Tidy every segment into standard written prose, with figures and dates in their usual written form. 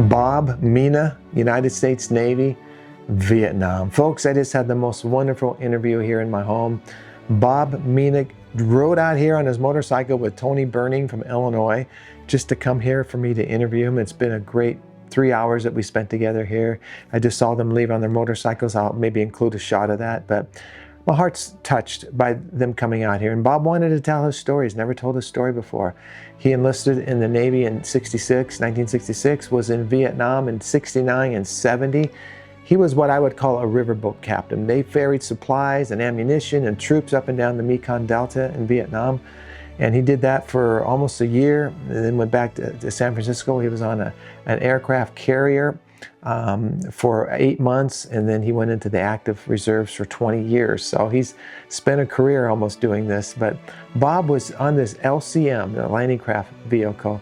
Bob, Meana, United States Navy, Vietnam. Folks, I just had the most wonderful interview here in my home. Bob Meana rode out here on his motorcycle with Tony Burning from Illinois just to come here for me to interview him. It's been a great 3 hours that we spent together here. I just saw them leave on their motorcycles. I'll maybe include a shot of that, but my heart's touched by them coming out here. And Bob wanted to tell his story. He's never told his story before. He enlisted in the Navy in 1966, was in Vietnam in 69 and 70. He was what I would call a riverboat captain. They ferried supplies and ammunition and troops up and down the Mekong Delta in Vietnam. And he did that for almost a year, and then went back to San Francisco. He was on an aircraft carrier for 8 months, and then he went into the active reserves for 20 years. So he's spent a career almost doing this. But Bob was on this LCM, the landing craft vehicle,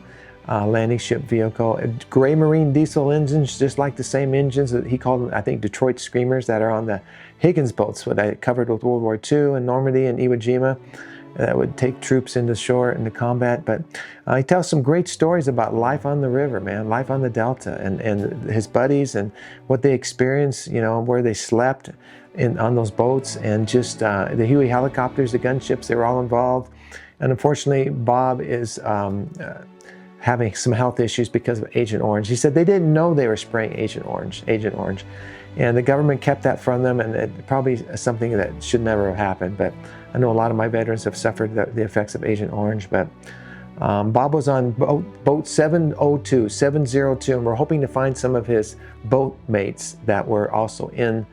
landing ship vehicle, gray marine diesel engines, just like the same engines that he called them, I think, Detroit Screamers, that are on the Higgins boats, what I covered with World War II in Normandy and Iwo Jima, that would take troops into shore into combat. But he tells some great stories about life on the river, man, life on the Delta, and his buddies and what they experienced, you know, where they slept on those boats, and just the Huey helicopters, the gunships, they were all involved. And unfortunately, Bob is having some health issues because of Agent Orange. He said they didn't know they were spraying Agent Orange. And the government kept that from them, and it probably is something that should never have happened. But I know a lot of my veterans have suffered the effects of Agent Orange. But Bob was on boat 702, and we're hoping to find some of his boat mates that were also in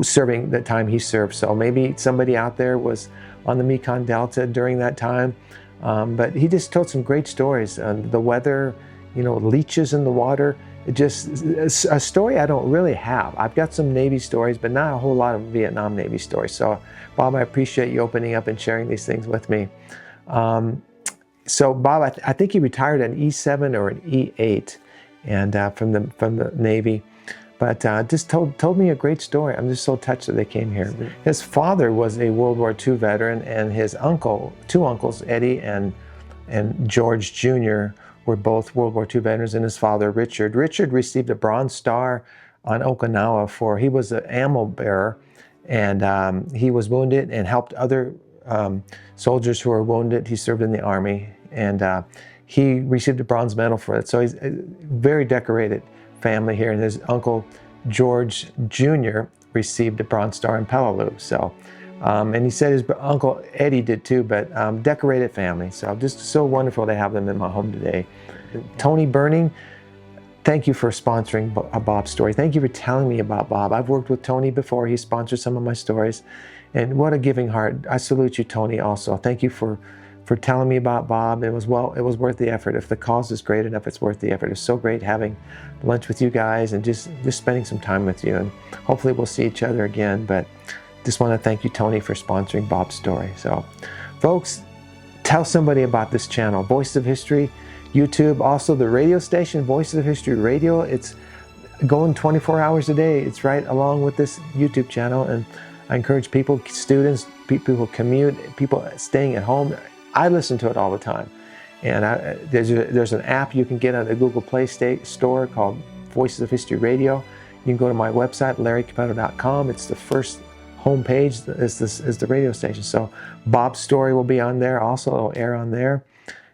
serving the time he served. So maybe somebody out there was on the Mekong Delta during that time. But he just told some great stories on the weather, you know, leeches in the water. Just a story I don't really have. I've got some Navy stories, but not a whole lot of Vietnam Navy stories. So, Bob, I appreciate you opening up and sharing these things with me. So, Bob, I think he retired an E7 or an E8, and from the Navy. But just told me a great story. I'm just so touched that they came here. His father was a World War II veteran, and his two uncles, Eddie and George Jr., were both World War II veterans, and his father, Richard. Richard received a Bronze Star on Okinawa he was an ammo bearer, and he was wounded and helped other soldiers who were wounded. He served in the Army, and he received a bronze medal for it. So he's a very decorated family here, and his uncle, George Jr., received a Bronze Star in Peleliu. So, and he said his uncle Eddie did too, but decorated family. So just so wonderful to have them in my home today. Tony Burning, thank you for sponsoring Bob's story. Thank you for telling me about Bob. I've worked with Tony before. He sponsored some of my stories, and what a giving heart. I salute you, Tony, also. Thank you for telling me about Bob. It was worth the effort. If the cause is great enough, it's worth the effort. It's so great having lunch with you guys and just spending some time with you, and hopefully we'll see each other again. But just want to thank you, Tony, for sponsoring Bob's story. So, folks, tell somebody about this channel, Voices of History, YouTube, also the radio station, Voices of History Radio. It's going 24 hours a day. It's right along with this YouTube channel, and I encourage people, students, people who commute, people staying at home. I listen to it all the time. And there's an app you can get on the Google Play Store called Voices of History Radio. You can go to my website, larrycapetto.com. It's the first homepage is the radio station. So Bob's story will be on there. Also, it'll air on there.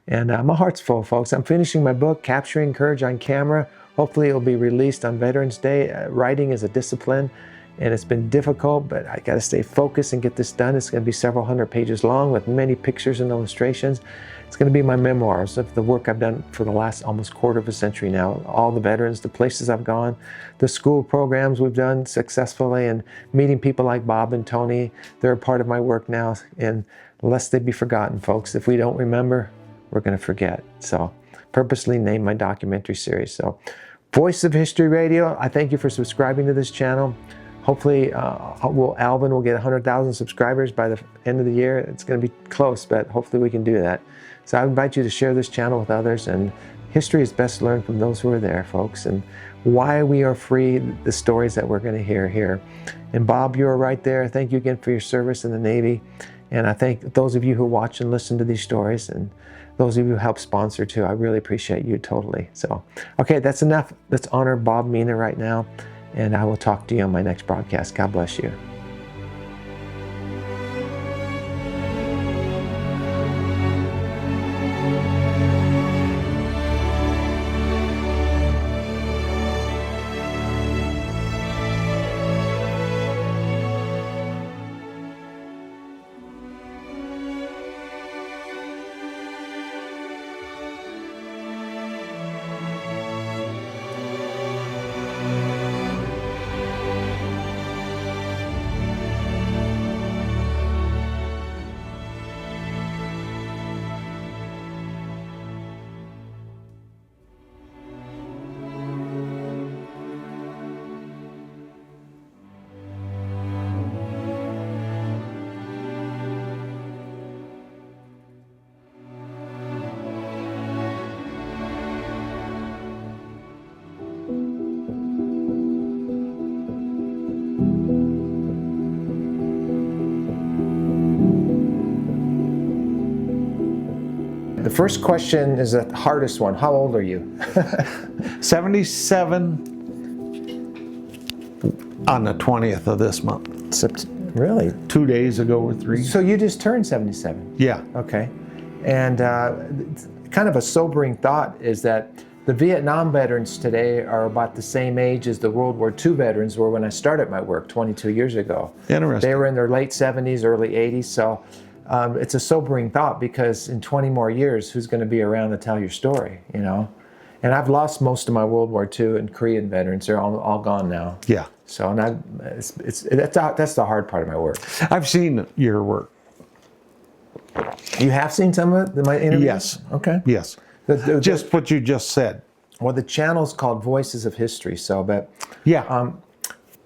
And my heart's full, folks. I'm finishing my book, Capturing Courage on Camera. Hopefully it'll be released on Veterans Day. Writing is a discipline, and it's been difficult, but I got to stay focused and get this done. It's going to be several hundred pages long with many pictures and illustrations. It's going to be my memoirs of the work I've done for the last almost quarter of a century now. All the veterans, the places I've gone, the school programs we've done successfully, and meeting people like Bob and Tony. They're a part of my work now, and lest they be forgotten, folks. If we don't remember, we're going to forget. So purposely named my documentary series. So Voice of History Radio, I thank you for subscribing to this channel. Hopefully, Alvin will get 100,000 subscribers by the end of the year. It's going to be close, but hopefully we can do that. So I invite you to share this channel with others, and history is best learned from those who are there, folks, and why we are free, the stories that we're going to hear here. And Bob, you are right there. Thank you again for your service in the Navy. And I thank those of you who watch and listen to these stories. And those of you who help sponsor too. I really appreciate you totally. So, okay, that's enough. Let's honor Bob Meana right now, and I will talk to you on my next broadcast. God bless you. The first question is the hardest one. How old are you? 77 on the 20th of this month. Really? 2 days ago or 3. So you just turned 77? Yeah. Okay. And kind of a sobering thought is that the Vietnam veterans today are about the same age as the World War II veterans were when I started my work 22 years ago. Interesting. They were in their late 70s, early 80s. So it's a sobering thought, because in 20 more years, who's going to be around to tell your story, you know? And I've lost most of my World War II and Korean veterans. They're all gone now. Yeah. So and that's the hard part of my work. I've seen your work. You have seen some of my interviews? Yes. Okay. Yes. Just what you just said. Well, the channel's called Voices of History. So, but Yeah.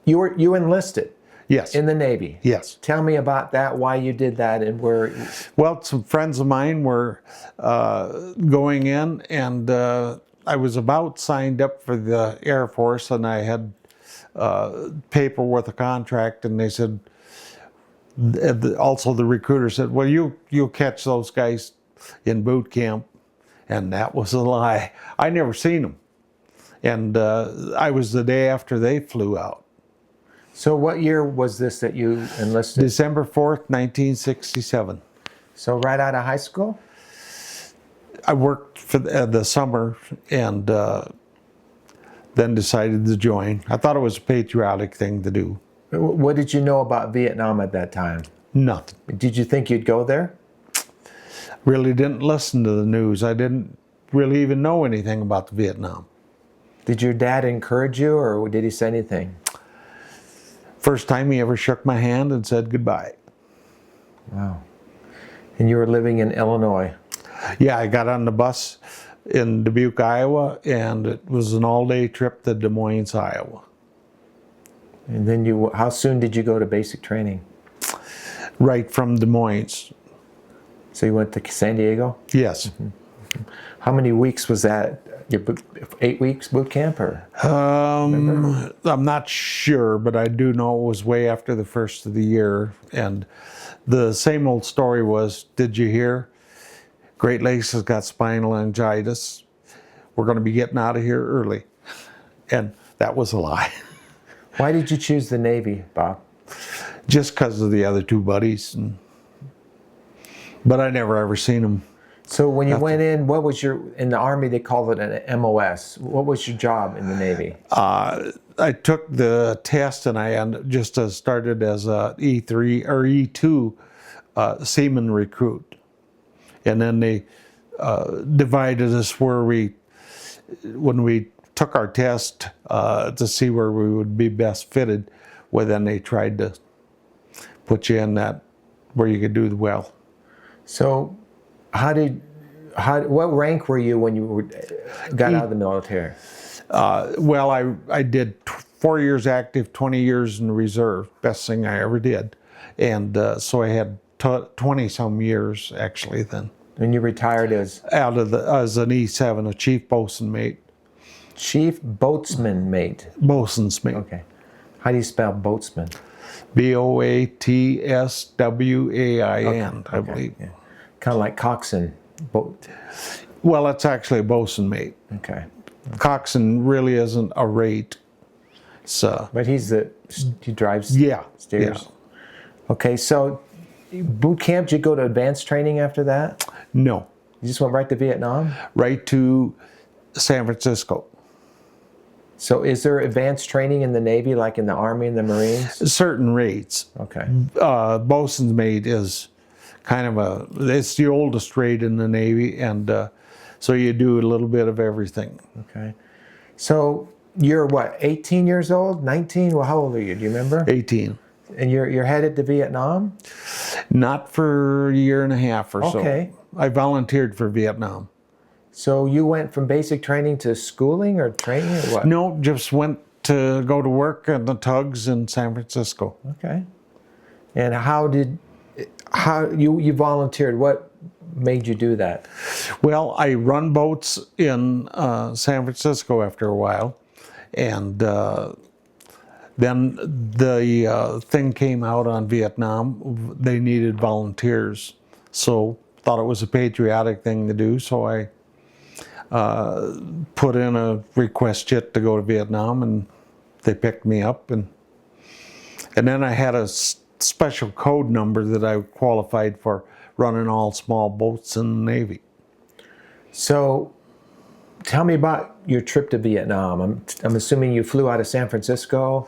you enlisted. Yes. In the Navy. Yes. Tell me about that, why you did that, and where. Well, some friends of mine were going in, and I was about signed up for the Air Force, and I had paper with a contract, and they said, also the recruiter said, well, you'll catch those guys in boot camp. And that was a lie. I never seen them. And I was the day after they flew out. So what year was this that you enlisted? December 4th, 1967. So right out of high school? I worked for the summer and then decided to join. I thought it was a patriotic thing to do. What did you know about Vietnam at that time? Nothing. Did you think you'd go there? Really didn't listen to the news. I didn't really even know anything about Vietnam. Did your dad encourage you, or did he say anything? First time he ever shook my hand and said goodbye. Wow. And you were living in Illinois? Yeah, I got on the bus in Dubuque, Iowa, and it was an all-day trip to Des Moines, Iowa. And then how soon did you go to basic training? Right from Des Moines. So you went to San Diego? Yes. Mm-hmm. How many weeks was that? 8 weeks boot camp, or? I'm not sure, but I do know it was way after the first of the year. And the same old story was, did you hear? Great Lakes has got spinal meningitis. We're going to be getting out of here early. And that was a lie. Why did you choose the Navy, Bob? Just because of the other two buddies. But I never ever seen them. So when you went in, what was in the Army they called it an MOS. What was your job in the Navy? I took the test and I just started as a E3 or E2 seaman recruit. And then they divided us when we took our test to see where we would be best fitted, well, then they tried to put you in that where you could do well. So what rank were you when you got out of the military? Well, I did 4 years active, 20 years in reserve, best thing I ever did. And so I had 20 some years actually then. And you retired as? As an E7, a chief boatswain mate. Chief boatsman mate? Boatswain's mate. Okay. How do you spell boatsman? Boatswain, I believe. Yeah. Kind of like coxswain. Boat. Well, it's actually a bosun mate. Okay. Coxswain really isn't a rate. So, But he drives yeah, steers. yeah. Okay, so boot camp, did you go to advanced training after that? No, You just went right to Vietnam? right to San Francisco. So is there advanced training in the Navy like in the Army and the Marines? Certain rates. Okay. Bosun's mate is kind of it's the oldest rate in the Navy, and so you do a little bit of everything. Okay. So you're what, 18 years old, 19? Well, how old are you? Do you remember? 18. And you're headed to Vietnam? Not for a year and a half or so. Okay. I volunteered for Vietnam. So you went from basic training to schooling or training or what? No, just went to go to work at the tugs in San Francisco. Okay. And how you volunteered? What made you do that? Well, I run boats in San Francisco after a while, and then the thing came out on Vietnam. They needed volunteers, so thought it was a patriotic thing to do. So I put in a request yet to go to Vietnam, and they picked me up, and then I had a special code number that I qualified for running all small boats in the Navy. So tell me about your trip to Vietnam. I'm assuming you flew out of San Francisco.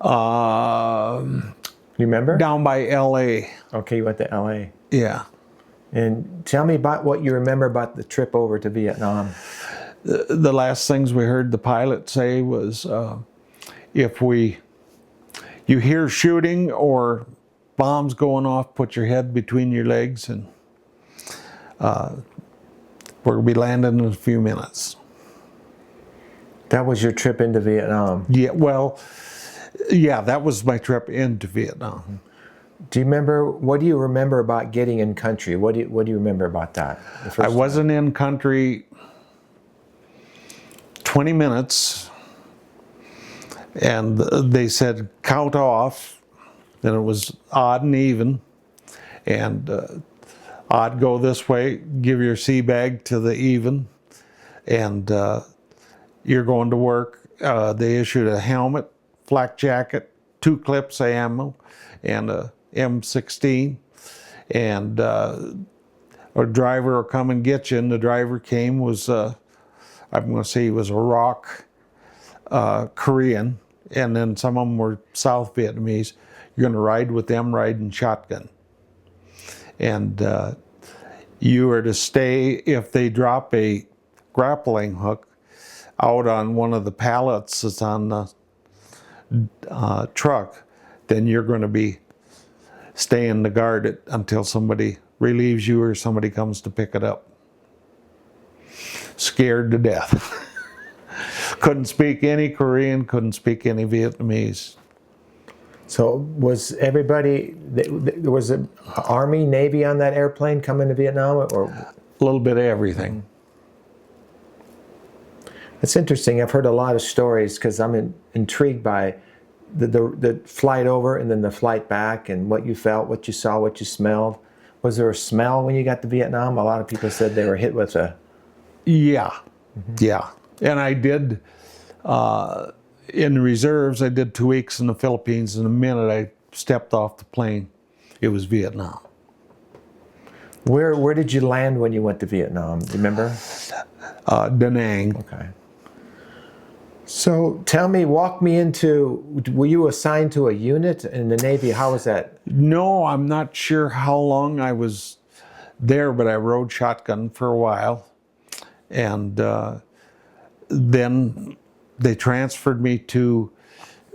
You remember? Down by LA. Okay, you went to LA. Yeah. And tell me about what you remember about the trip over to Vietnam. The last things we heard the pilot say was, if you hear shooting or bombs going off, put your head between your legs, and we're going to be landing in a few minutes. That was your trip into Vietnam. Yeah, well, yeah, that was my trip into Vietnam. Do you remember, what do you remember about getting in country? What do you remember about that? I wasn't in country 20 minutes, and they said count off, and it was odd and even, and odd go this way, give your sea bag to the even, and you're going to work. They issued a helmet, flak jacket, 2 clips of ammo, and a M16, and a driver will come and get you. And the driver came, was I'm going to say he was a ROC Korean, and then some of them were South Vietnamese. You're going to ride with them riding shotgun, and you are to stay. If they drop a grappling hook out on one of the pallets that's on the truck, then you're going to be staying to guard it until somebody relieves you or somebody comes to pick it up. Scared to death. Couldn't speak any Korean, couldn't speak any Vietnamese. So was everybody, there was an Army, Navy on that airplane coming to Vietnam? Or A little bit of everything. It's interesting. I've heard a lot of stories because I'm intrigued by the flight over and then the flight back, and what you felt, what you saw, what you smelled. Was there a smell when you got to Vietnam? A lot of people said they were hit with a... Yeah, yeah. And I did, in reserves, I did 2 weeks in the Philippines, and the minute I stepped off the plane, it was Vietnam. Where did you land when you went to Vietnam? Do you remember? Da Nang. Okay. So tell me, walk me into, were you assigned to a unit in the Navy? How was that? No, I'm not sure how long I was there, but I rode shotgun for a while. And then they transferred me to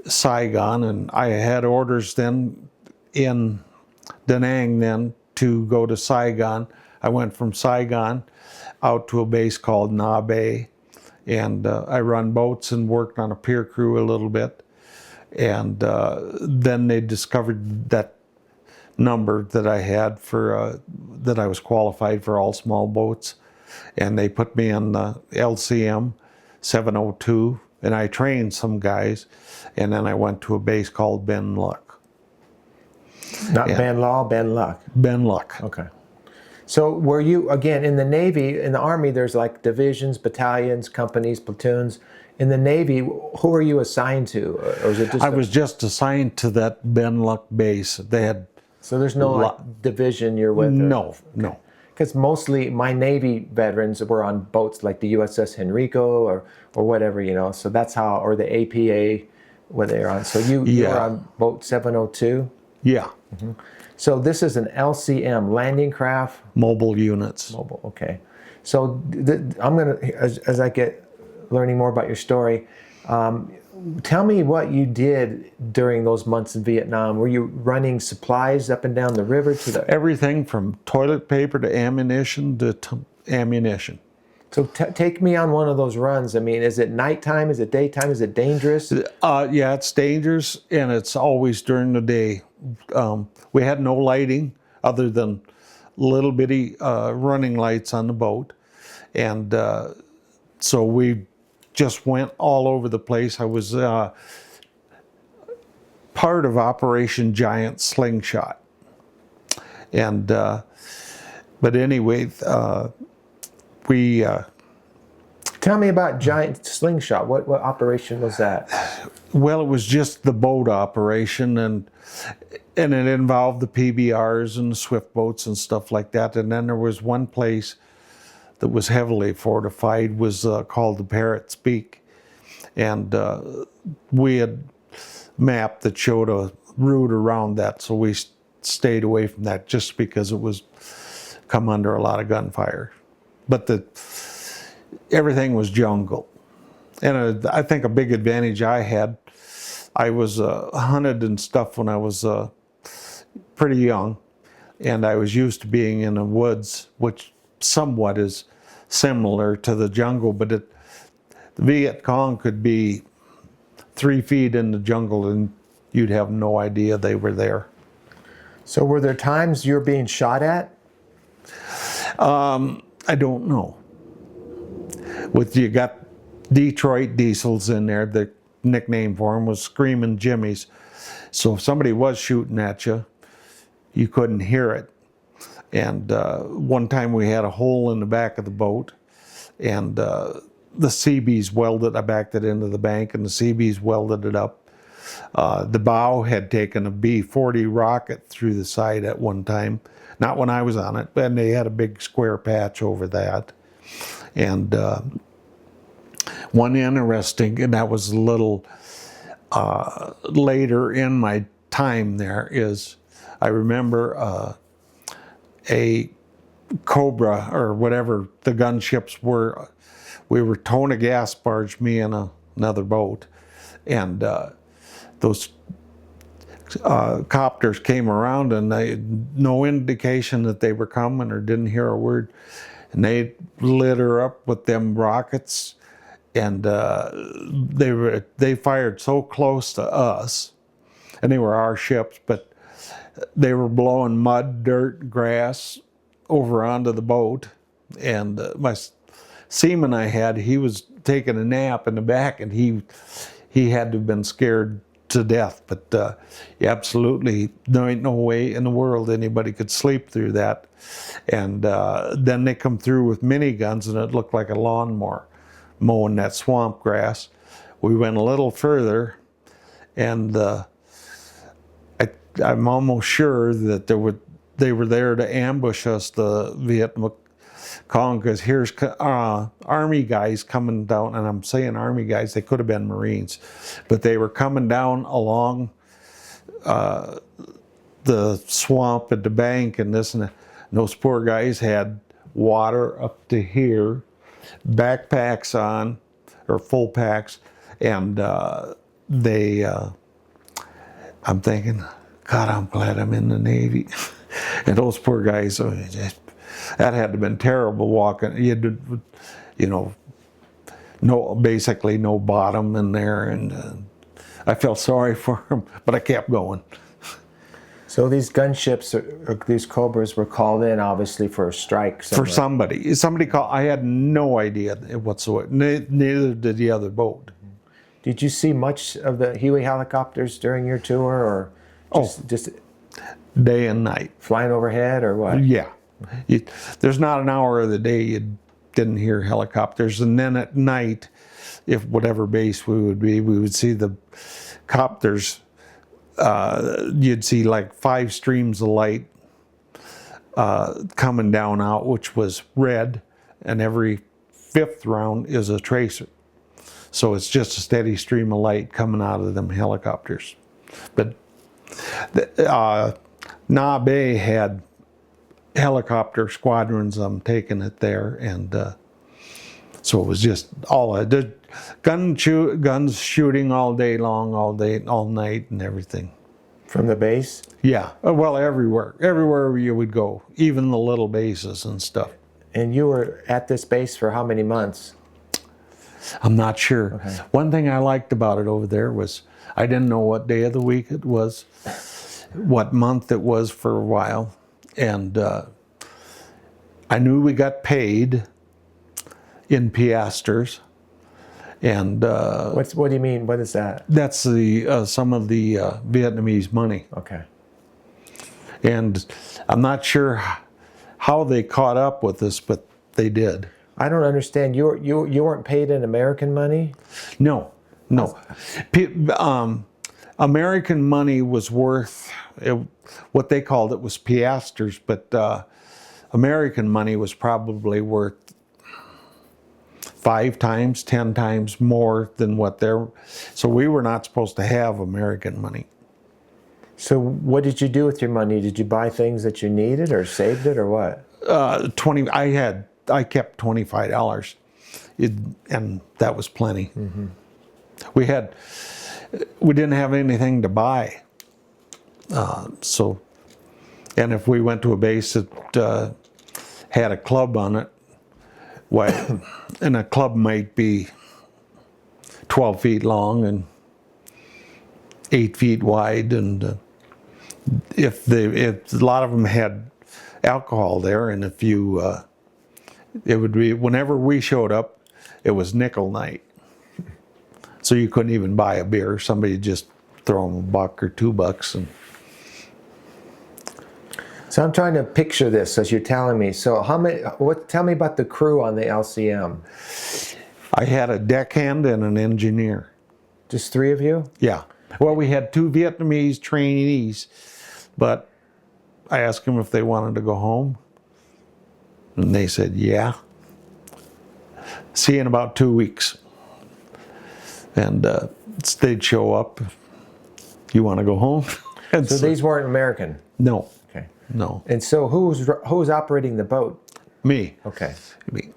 Saigon, and I had orders then in Da Nang then to go to Saigon. I went from Saigon out to a base called Na Bay, and I run boats and worked on a pier crew a little bit. And then they discovered that number that I had for, that I was qualified for all small boats. And they put me on the LCM 702, and I trained some guys, and then I went to a base called Ben Luck. Not Ben Law, Ben Luck. Ben Luck. Okay. So were you, again, in the Navy, in the Army, there's like divisions, battalions, companies, platoons. In the Navy, who are you assigned to? Or is it just I was just assigned to that Ben Luck base. They had so there's no like division you're with? no, no. Because mostly my Navy veterans were on boats like the USS Henrico or whatever, you know. So that's how, or the APA, where they're on. So you were on boat 702? Yeah. So this is an LCM, landing craft? Mobile units. Mobile, okay. So I'm going to, as I get learning more about your story, tell me what you did during those months in Vietnam. Were you running supplies up and down the river to the... Everything from toilet paper to ammunition to ammunition. So take me on one of those runs. I mean, is it nighttime? Is it daytime? Is it dangerous? Yeah, it's dangerous, and it's always during the day. We had no lighting other than little bitty running lights on the boat. And so we just went all over the place. I was part of Operation Giant Slingshot. And, but anyway, we... Tell me about Giant Slingshot. What operation was that? Well, it was just the boat operation, and it involved the PBRs and the swift boats and stuff like that. And then there was one place that was heavily fortified, was called the Parrot's Beak. And we had a map that showed a route around that, so we stayed away from that just because it was come under a lot of gunfire. But everything was jungle. And I think a big advantage I had, I was hunted and stuff when I was pretty young, and I was used to being in the woods, which somewhat is similar to the jungle, but the Viet Cong could be 3 feet in the jungle and you'd have no idea they were there. So were there times you're being shot at? I don't know. You got Detroit diesels in there. The nickname for them was Screaming Jimmies. So if somebody was shooting at you, you couldn't hear it. And one time we had a hole in the back of the boat, and the CBs welded. I backed it into the bank, and the CBs welded it up. The bow had taken a B-40 rocket through the side at one time. Not when I was on it, and they had a big square patch over that. And one interesting, and that was a little later in my time there, is I remember a Cobra, or whatever the gunships were. We were towing a gas barge, me and another boat, and those copters came around, and they had no indication that they were coming or didn't hear a word. And they lit her up with them rockets, and they fired so close to us, and they were our ships, but they were blowing mud, dirt, grass over onto the boat. And my seaman I had, he was taking a nap in the back, and he had to have been scared to death. But absolutely, there ain't no way in the world anybody could sleep through that. And then they come through with miniguns, and it looked like a lawnmower mowing that swamp grass. We went a little further, and I'm almost sure that they were there to ambush us, the Viet Cong, because here's Army guys coming down, and I'm saying Army guys, they could have been Marines, but they were coming down along the swamp at the bank and this and that. And those poor guys had water up to here, backpacks on, or full packs, and I'm thinking, God, I'm glad I'm in the Navy. And those poor guys, that had to have been terrible walking. Basically no bottom in there, and I felt sorry for them, but I kept going. So these gunships, or these Cobras, were called in obviously for a strike somewhere. For somebody. Somebody called. I had no idea whatsoever. Neither did the other boat. Did you see much of the Huey helicopters during your tour, or just day and night, flying overhead, or what? Yeah, There's not an hour of the day you didn't hear helicopters. And then at night, if whatever base we would see the copters. You'd see like 5 streams of light coming down out, which was red, and every 5th round is a tracer. So it's just a steady stream of light coming out of them helicopters. But Na Bay had helicopter squadrons taking it there, and so it was just all the guns shooting all day long, all night, and everything. From the base? Yeah, well, everywhere you would go, even the little bases and stuff. And you were at this base for how many months? I'm not sure. Okay. One thing I liked about it over there was I didn't know what day of the week it was, what month it was for a while, and I knew we got paid in piastres, and What do you mean? What is that? that's the some of the Vietnamese money. Okay. And I'm not sure how they caught up with us, but they did. I don't understand. You weren't paid in American money? No. American money was worth, what they called it was piastres, but American money was probably worth 5 times, 10 times more than what they're. So we were not supposed to have American money. So what did you do with your money? Did you buy things that you needed or saved it or what? I kept $25, and that was plenty. Mm-hmm. We didn't have anything to buy, so, and if we went to a base that had a club on it, why, and a club might be 12 feet long and 8 feet wide, and if a lot of them had alcohol there, and if you it would be whenever we showed up, it was nickel night, so you couldn't even buy a beer. Somebody would just throw them $1 or $2, and So I'm trying to picture this as you're telling me. So tell me about the crew on the LCM. I had a deckhand and an engineer. Just 3 of you? Yeah. Well, we had 2 Vietnamese trainees, but I asked them if they wanted to go home, and they said, yeah. See you in about 2 weeks. And they'd show up. You want to go home? And So these weren't American? No. Okay. No. And so who's operating the boat? Me. Okay. Me.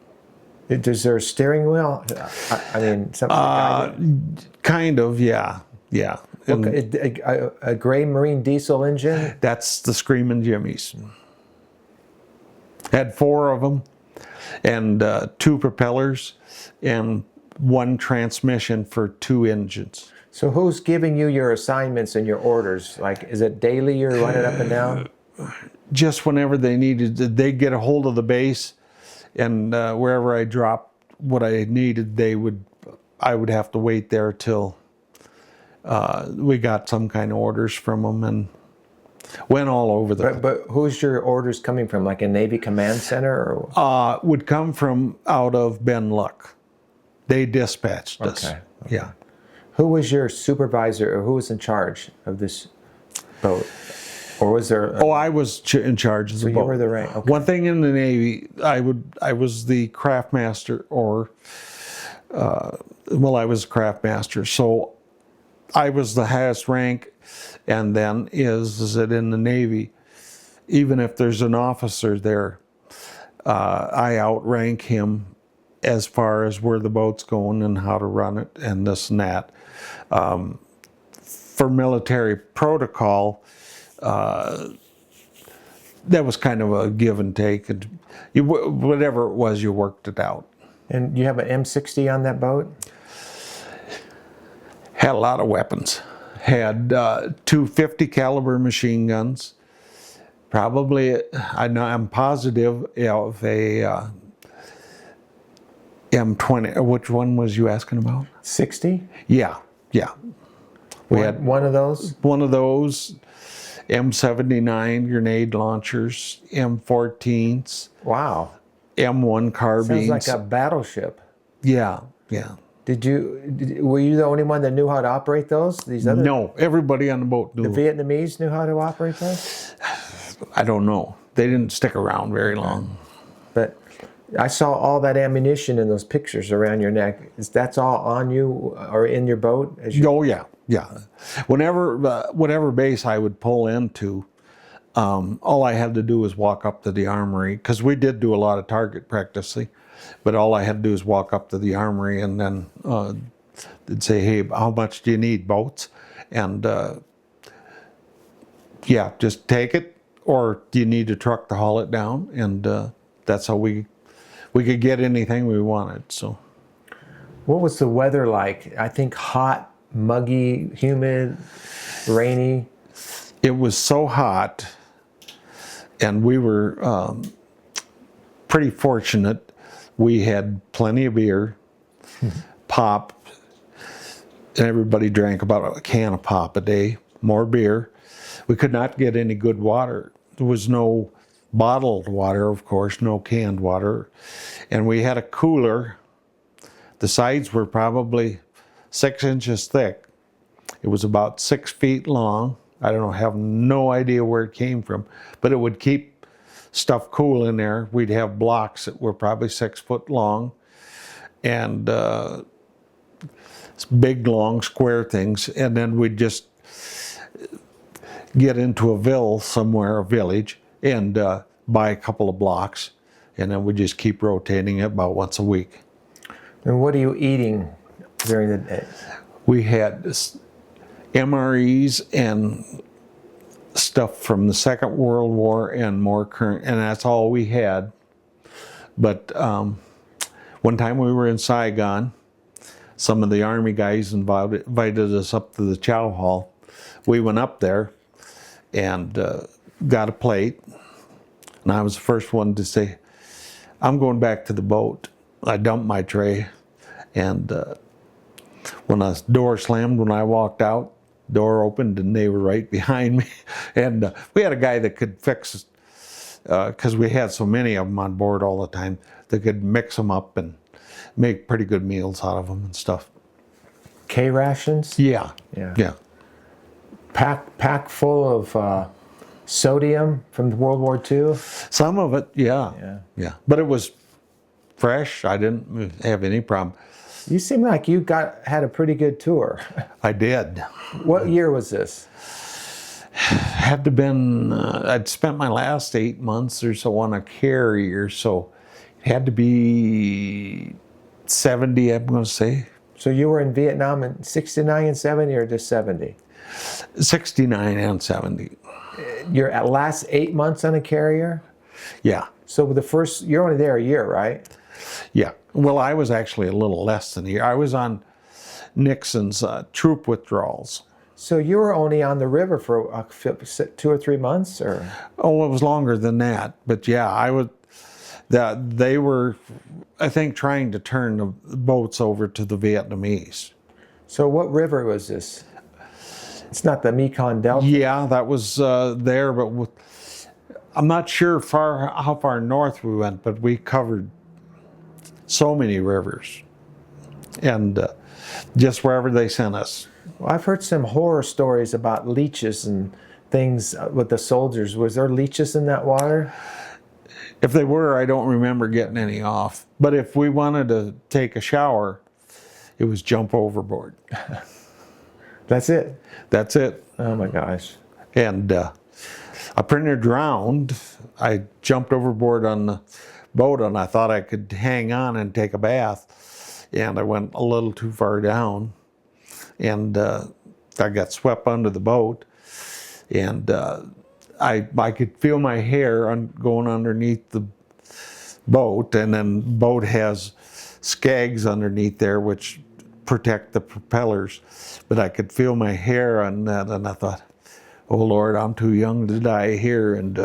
Is there a steering wheel? I mean, something to guide it? Kind of, yeah. Yeah. And A gray marine diesel engine? that's the Screamin' Jimmies. Had 4 of them, and 2 propellers, and 1 transmission for 2 engines. So who's giving you your assignments and your orders? Like, is it daily you're running up and down? Just whenever they needed, they'd get a hold of the base, and wherever I dropped what I needed, I would have to wait there till we got some kind of orders from them, and went all over the. But who's your orders coming from? Like a Navy command center? Or? Would come from out of Ben Luck. They dispatched us. Okay. Yeah. Who was your supervisor, or who was in charge of this boat? Or was there? I was in charge of the So boat. you were the rank. Okay. One thing in the Navy, I was the craft master, or I was craft master. So I was the highest rank, and then is it in the Navy, even if there's an officer there, I outrank him as far as where the boat's going and how to run it and this and that. For military protocol, that was kind of a give and take, and whatever it was, you worked it out. And you have an M60 on that boat? Had a lot of weapons. Had 2 50 caliber machine guns. Probably, I'm positive of a M20. Which one was you asking about? 60? Yeah. We had one of those? one of those, M79 grenade launchers, M14s, Wow. M1 Sounds like carbines. a battleship. Yeah, yeah. Were you the only one that knew how to operate those? These other, No, everybody on the boat the knew. Vietnamese knew how to operate those? I don't know. They didn't stick around very long. But I saw all that ammunition in those pictures around your neck. That's all on you or in your boat? Oh yeah, yeah. Whatever base I would pull into, all I had to do was walk up to the armory, because we did do a lot of target practicing, but all I had to do was walk up to the armory and then they'd say, hey, how much do you need, boats? And yeah, just take it, or do you need a truck to haul it down? And that's how we could get anything we wanted. So What was the weather like? I think hot, muggy, humid, rainy. it was so hot, and we were pretty fortunate. We had plenty of beer, pop, and everybody drank about a can of pop a day, more beer. We could not get any good water. There was no bottled water, of course, no canned water. And we had a cooler. The sides were probably 6 inches thick. It was about 6 feet long. I don't know, have no idea where it came from, but it would keep stuff cool in there. We'd have blocks that were probably 6 foot long, and big, long, square things. And then we'd just get into a village, and buy a couple of blocks, and then we just keep rotating it about once a week. And what are you eating during the day? We had MREs and stuff from the Second World War and more current, and that's all we had. But one time we were in Saigon, some of the Army guys invited us up to the chow hall. We went up there and got a plate, and I was the first one to say, I'm going back to the boat. I dumped my tray, and when the door slammed when I walked out, door opened and they were right behind me. And we had a guy that could fix, because we had so many of them on board all the time, that could mix them up and make pretty good meals out of them and stuff. K rations? Yeah, Yeah. yeah. Pack full of sodium from World War II? Some of it, yeah, Yeah. yeah. But it was fresh. I didn't have any problem. You seem like you had a pretty good tour. I did. What year was this? Had to been, I'd spent my last 8 months or so on a carrier, so it had to be 70, I'm going to say. So you were in Vietnam in 69 and 70 or just 70? 69 and 70. Your last 8 months on a carrier? Yeah, So you're only there a year, right? yeah. Well, I was actually a little less than a year. I was on Nixon's troop withdrawals. So you were only on the river for 2 or 3 months, or? Oh, it was longer than that. But yeah, they were, I think, trying to turn the boats over to the Vietnamese. So what river was this? It's not the Mekong Delta? Yeah, that was there, but I'm not sure how far north we went, but we covered so many rivers, and just wherever they sent us. Well, I've heard some horror stories about leeches and things with the soldiers. Was there leeches in that water? If they were, I don't remember getting any off. But if we wanted to take a shower, it was jump overboard. That's it? That's it. Oh my gosh. And a printer drowned. I jumped overboard on the boat, and I thought I could hang on and take a bath. And I went a little too far down, and I got swept under the boat. And I could feel my hair going underneath the boat, and then the boat has skags underneath there which protect the propellers. But I could feel my hair on that, and I thought, oh Lord, I'm too young to die here. And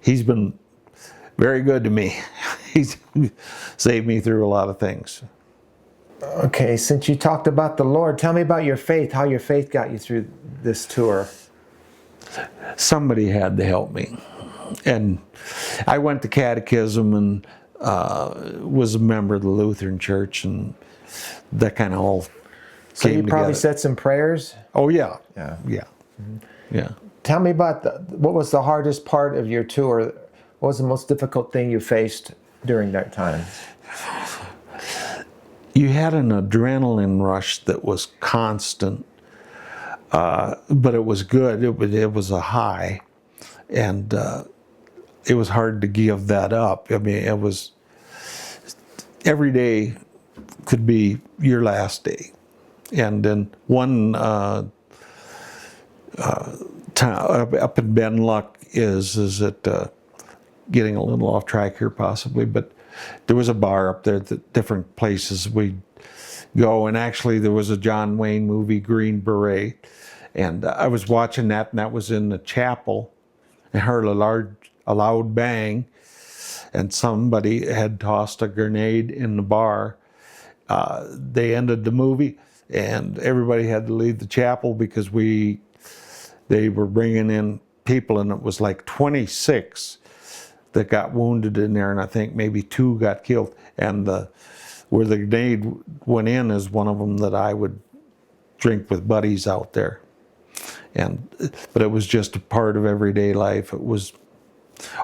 he's been very good to me. He's saved me through a lot of things. Okay, since you talked about the Lord, tell me about your faith, how your faith got you through this tour. somebody had to help me. And I went to catechism and was a member of the Lutheran Church, and that kind of all So came you probably together. said some prayers? Oh yeah, Yeah. yeah, yeah. Tell me about what was the hardest part of your tour? What was the most difficult thing you faced during that time? You had an adrenaline rush that was constant, but it was good. It was a high, and it was hard to give that up. I mean, it was every day could be your last day. And then one town up in Ben Luck is it getting a little off track here possibly, but there was a bar up there, different places we'd go, and actually there was a John Wayne movie, Green Beret, and I was watching that, and that was in the chapel, and heard a loud bang, and somebody had tossed a grenade in the bar. They ended the movie, and everybody had to leave the chapel because they were bringing in people, and it was like 26 that got wounded in there, and I think maybe 2 got killed. And where the grenade went in is one of them that I would drink with buddies out there. But it was just a part of everyday life. It was,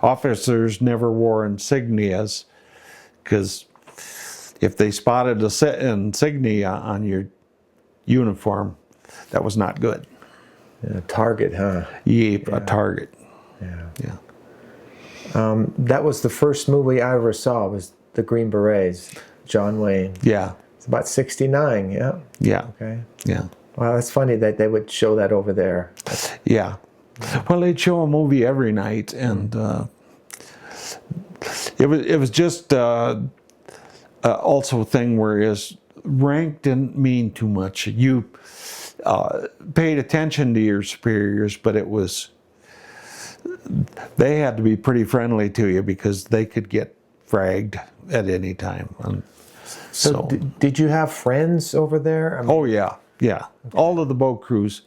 officers never wore insignias, because if they spotted an insignia on your uniform, that was not good. Yeah, target, huh? Yep, a target. Yeah. Yeah. That was the first movie I ever saw, was The Green Berets, John Wayne. Yeah. It's about 69, yeah? Yeah. Okay. Yeah. Wow, that's funny that they would show that over there. Yeah. Well, they'd show a movie every night, and it was just also a thing where rank didn't mean too much. You paid attention to your superiors, but they had to be pretty friendly to you because they could get fragged at any time. And So did you have friends over there? I mean, oh yeah, yeah. Okay. All of the boat crews.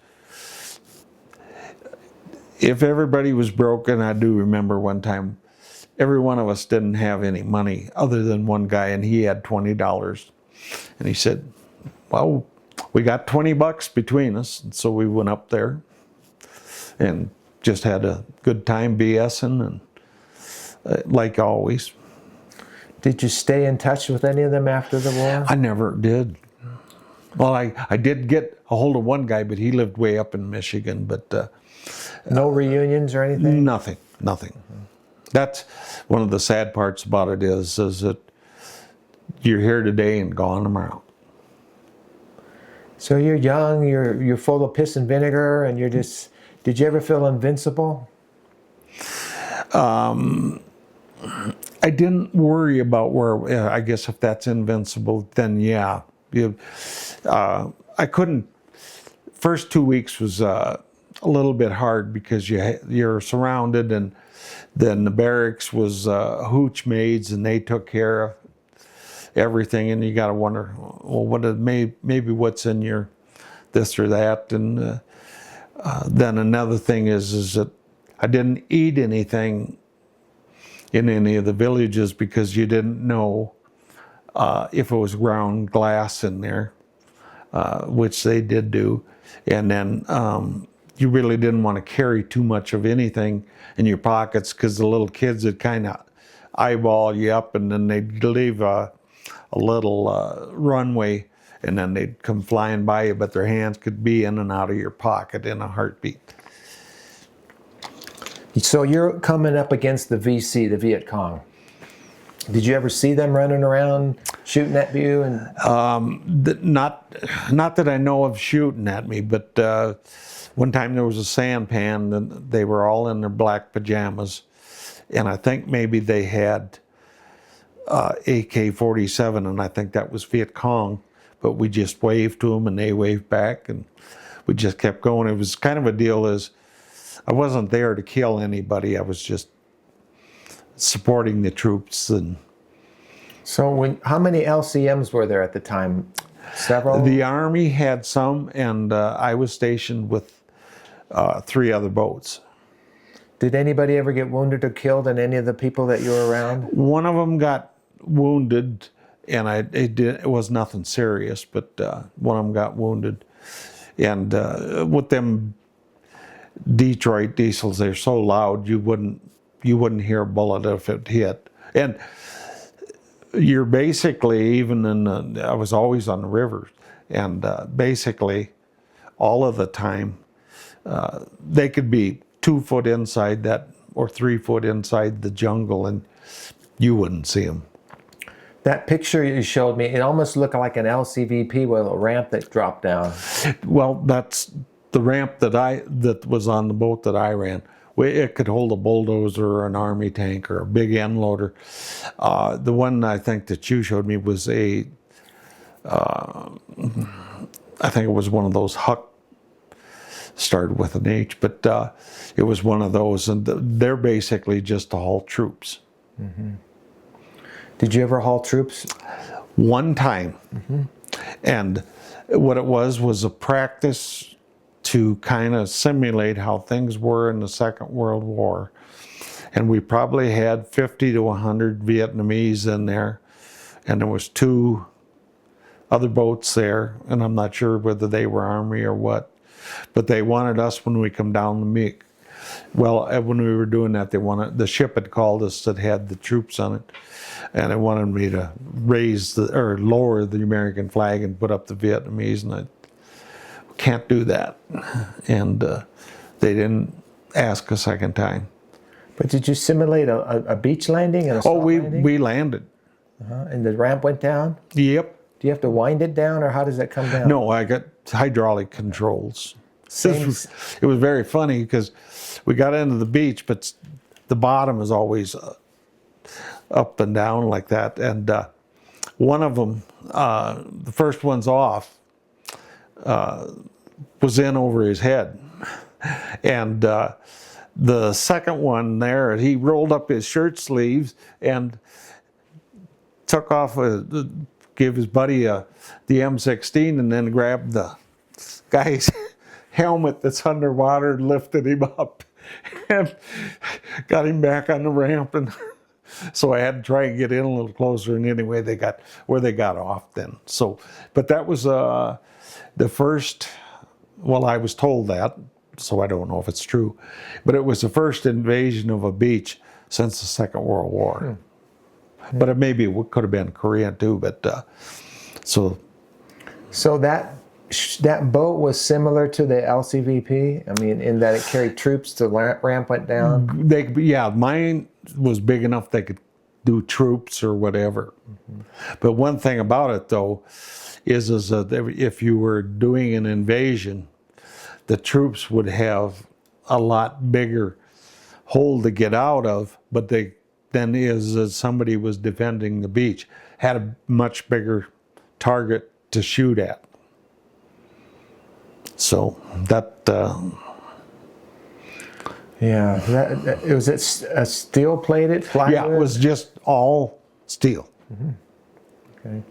If everybody was broke, and I do remember one time, every one of us didn't have any money other than one guy, and he had $20. And he said, well, we got $20 between us. And so we went up there and just had a good time BSing, and like always. Did you stay in touch with any of them after the war? I never did. Well, I did get a hold of one guy, but he lived way up in Michigan. But no reunions or anything? Nothing. That's one of the sad parts about it is that you're here today and gone tomorrow. So you're young, you're full of piss and vinegar, and did you ever feel invincible? I didn't worry about where, I guess if that's invincible, then yeah. I couldn't, first 2 weeks was a little bit hard because you're surrounded, and then the barracks was hooch maids, and they took care of everything, and you got to wonder, well, maybe what's in your this or that. And then another thing is that I didn't eat anything in any of the villages because you didn't know if it was ground glass in there, which they did do. And then you really didn't want to carry too much of anything in your pockets because the little kids would kind of eyeball you up, and then they'd leave a little runway, and then they'd come flying by you, but their hands could be in and out of your pocket in a heartbeat. So you're coming up against the VC, the Viet Cong. Did you ever see them running around shooting at you? And not that I know of shooting at me, but one time there was a sampan, and they were all in their black pajamas, and I think maybe they had AK-47, and I think that was Viet Cong, but we just waved to them and they waved back, and we just kept going. It was kind of a deal as I wasn't there to kill anybody, I was just supporting the troops. And so how many LCMs were there at the time? Several? The Army had some, and I was stationed with 3 other boats. Did anybody ever get wounded or killed in any of the people that you were around? One of them got wounded, and it was nothing serious, but one of them got wounded. And with them Detroit diesels, they're so loud you wouldn't hear a bullet if it hit. And you're basically, even in I was always on the rivers, and basically all of the time they could be 2 foot inside that or 3 foot inside the jungle, and you wouldn't see them. That picture you showed me, it almost looked like an LCVP with a ramp that dropped down. Well, that's the ramp that was on the boat that I ran. It could hold a bulldozer or an army tank or a big end loader. The one I think that you showed me was I think it was one of those Huck, started with an H, but it was one of those, and they're basically just to haul troops. Mm-hmm. Did you ever haul troops? One time. Mm-hmm. And what it was a practice to kind of simulate how things were in the Second World War. And we probably had 50 to 100 Vietnamese in there, and there was 2 other boats there, and I'm not sure whether they were Army or what, but they wanted us when we come down the Meek. Well, when we were doing that, the ship had called us that had the troops on it, and they wanted me to lower the American flag and put up the Vietnamese, and I can't do that. And they didn't ask a second time. But did you simulate a beach landing and a soft landing? We landed. And the ramp went down? Yep. Do you have to wind it down, or how does it come down? No, I got hydraulic controls. It was very funny because we got into the beach, but the bottom is always up and down like that. And one of them, the first one's off, was in over his head. And the second one there, he rolled up his shirt sleeves and took off, gave his buddy the M16, and then grabbed the guy's helmet that's underwater and lifted him up and got him back on the ramp. And so I had to try and get in a little closer, and anyway, they got off then. So, but that was the first, well, I was told that, so I don't know if it's true, but it was the first invasion of a beach since the Second World War. But it could have been Korean too, but so that boat was similar to the LCVP? I mean, in that it carried troops, the ramp went down? Mine was big enough they could do troops or whatever. Mm-hmm. But one thing about it, though, is that if you were doing an invasion, the troops would have a lot bigger hole to get out of, but somebody was defending the beach, had a much bigger target to shoot at. So that was it a steel plated plywood? Yeah, it was just all steel. Mm-hmm. Okay.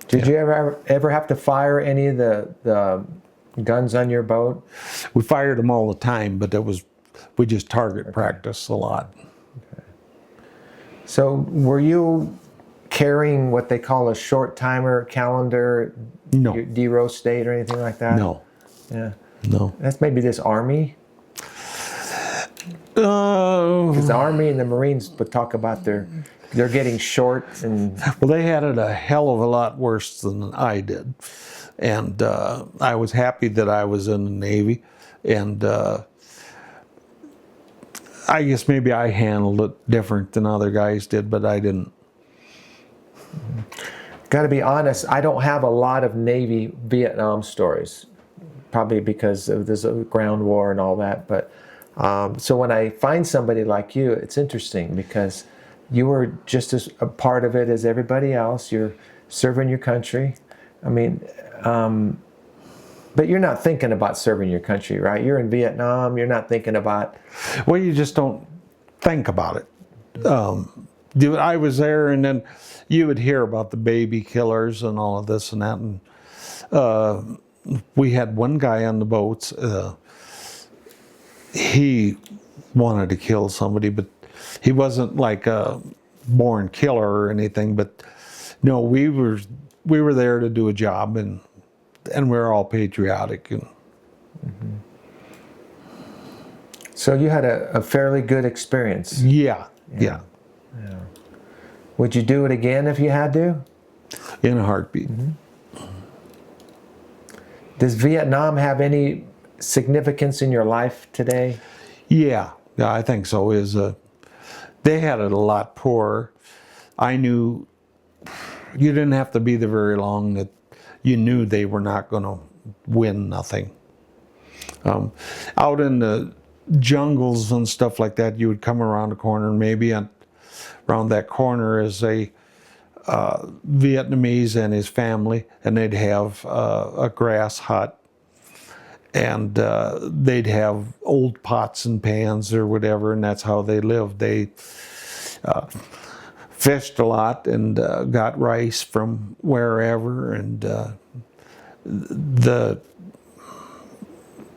Did you ever have to fire any of the guns on your boat? We fired them all the time, but we just target practice a lot. Okay. So were you carrying what they call a short timer calendar? No. D-row state or anything like that? No. Yeah. No. That's maybe this Army? Because the Army and the Marines would talk about they're getting short and... Well, they had it a hell of a lot worse than I did. And I was happy that I was in the Navy. And I guess maybe I handled it different than other guys did, but I didn't. Got to be honest, I don't have a lot of Navy Vietnam stories, probably because of this ground war and all that. But so when I find somebody like you, it's interesting because you were just as a part of it as everybody else. You're serving your country. I mean, but you're not thinking about serving your country, right? You're in Vietnam. You're not thinking about... Well, you just don't think about it. I was there, and then you would hear about the baby killers and all of this and that. And we had one guy on the boats. he wanted to kill somebody, but he wasn't like a born killer or anything. But no, we were there to do a job, and we're all patriotic. And So you had a fairly good experience. yeah. Would you do it again if you had to? In a heartbeat. Does Vietnam have any significance in your life today? Yeah, I think so. They had it a lot poorer. I knew you didn't have to be there very long that you knew they were not going to win nothing. Out in the jungles and stuff like that, you would come around a corner, and maybe around that corner is a Vietnamese and his family, and they'd have a grass hut, and they'd have old pots and pans or whatever, and that's how they lived. They fished a lot and got rice from wherever, and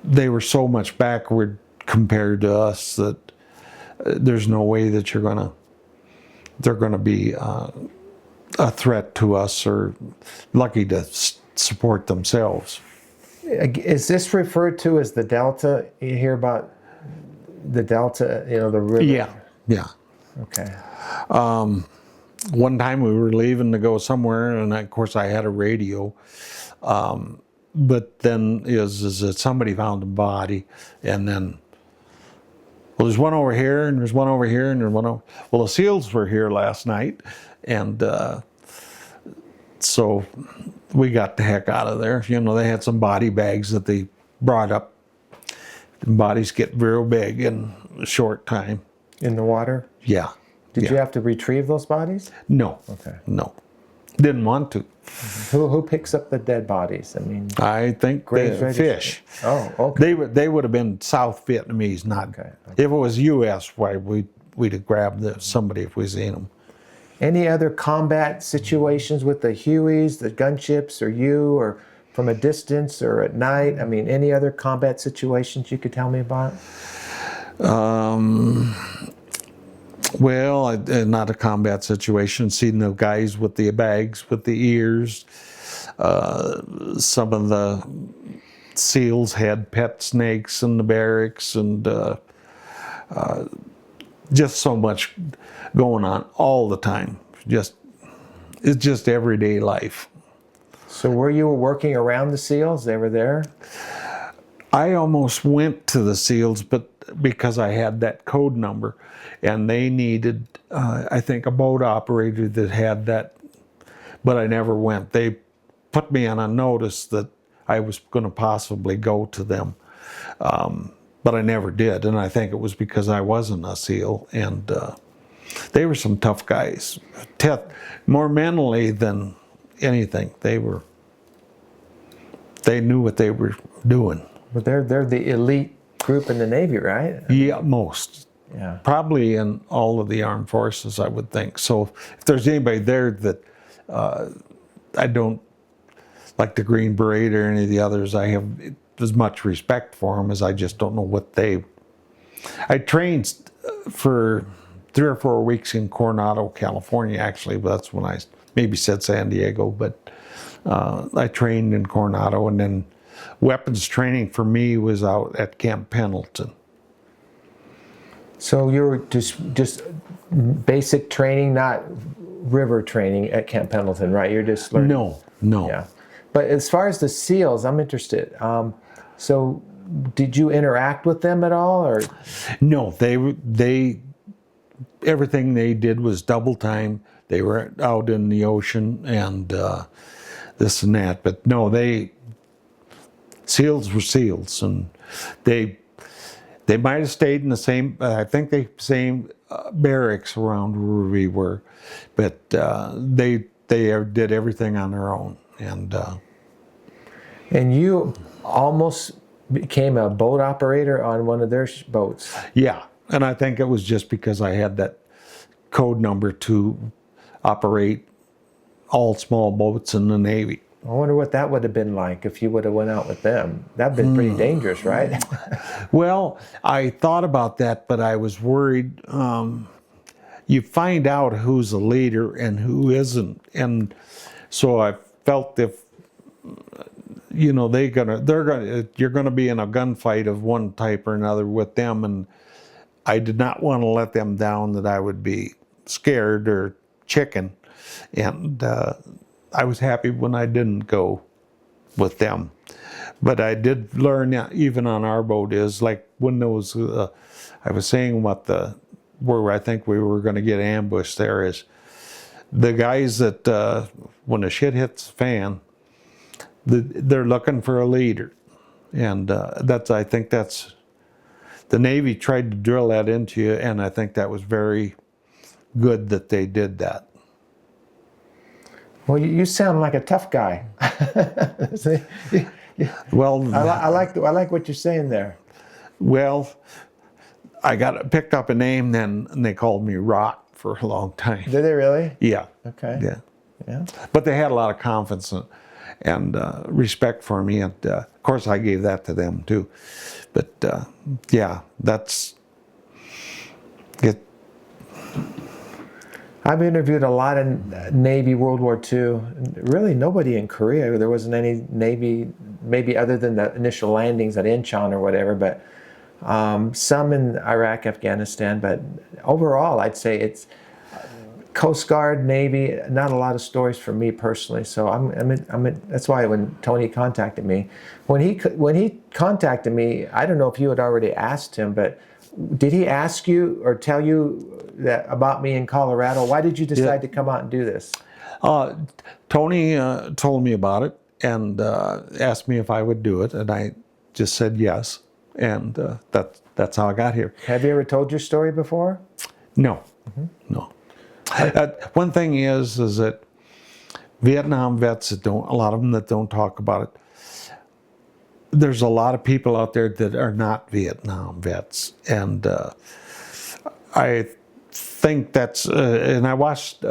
they were so much backward compared to us that there's no way that they're gonna be a threat to us or lucky to support themselves. Is this referred to as the Delta? You hear about the Delta, the river? Yeah. Okay. One time we were leaving to go somewhere, and of course I had a radio. But then is that somebody found a body, and then, well, there's one over here, and there's one over here, and there's one over. Well, the SEALs were here last night, and so we got the heck out of there. They had some body bags that they brought up. The bodies get real big in a short time. In the water? Yeah. Did you have to retrieve those bodies? No. Okay. No. Didn't want to. Who picks up the dead bodies? I mean, I think the fish. Oh, okay. They would have been South Vietnamese, not. Okay. If it was U.S., why we'd have grabbed somebody if we seen them. Any other combat situations with the Hueys, the gunships, or you, or from a distance, or at night? I mean, any other combat situations you could tell me about? Well, not a combat situation. Seeing the guys with the bags, with the ears. Some of the SEALs had pet snakes in the barracks, and just so much going on all the time. It's just everyday life. So were you working around the SEALs? They were there? I almost went to the SEALs, but because I had that code number, and they needed, I think, a boat operator that had that, but I never went. They put me on a notice that I was going to possibly go to them, but I never did, and I think it was because I wasn't a SEAL, and they were some tough guys, more mentally than anything. They knew what they were doing. But they're the elite group in the Navy, right? Yeah, most. Yeah. Probably in all of the armed forces, I would think. So if there's anybody there that I don't like, the Green Beret or any of the others, I have as much respect for them as I just don't know what I trained for 3 or 4 weeks in Coronado, California, actually, but that's when I maybe said San Diego, but I trained in Coronado, and then weapons training for me was out at Camp Pendleton. So you were just basic training, not river training at Camp Pendleton, right? You're just learning. No. Yeah. But as far as the SEALs, I'm interested. So did you interact with them at all, or? No, they everything they did was double time. They were out in the ocean and this and that. But no, SEALs were SEALs, and they might have stayed in the same, I think same barracks around where we were, but they did everything on their own. And you almost became a boat operator on one of their boats. Yeah, and I think it was just because I had that code number to operate all small boats in the Navy. I wonder what that would have been like if you would have went out with them. That'd been pretty dangerous, right? Well, I thought about that, but I was worried. You find out who's a leader and who isn't, and so I felt if you're gonna be in a gunfight of one type or another with them, and I did not want to let them down. That I would be scared or chicken, and I was happy when I didn't go with them. But I did learn, even on our boat, is like when those, I was saying where I think we were going to get ambushed there, is the guys that, when the shit hits the fan, they're looking for a leader. And I think that's, the Navy tried to drill that into you, and I think that was very good that they did that. Well, you sound like a tough guy. Well, I like what you're saying there. Well, I picked up a name then, and they called me Rock for a long time. Did they really? Yeah. Okay. Yeah. Yeah. But they had a lot of confidence and respect for me, and of course I gave that to them too. But yeah, that's it. I've interviewed a lot of Navy World War II. Really, nobody in Korea. There wasn't any Navy, maybe other than the initial landings at Incheon or whatever, but some in Iraq, Afghanistan. But overall, I'd say it's Coast Guard, Navy. Not a lot of stories for me personally. So that's why when Tony contacted me, when he contacted me, I don't know if you had already asked him, but did he ask you or tell you that about me in Colorado? Why did you decide to come out and do this? Tony told me about it and asked me if I would do it, and I just said yes, and that's how I got here. Have you ever told your story before? No, no. One thing is that Vietnam vets a lot of them that don't talk about it. There's a lot of people out there that are not Vietnam vets, and I think that's, and I watched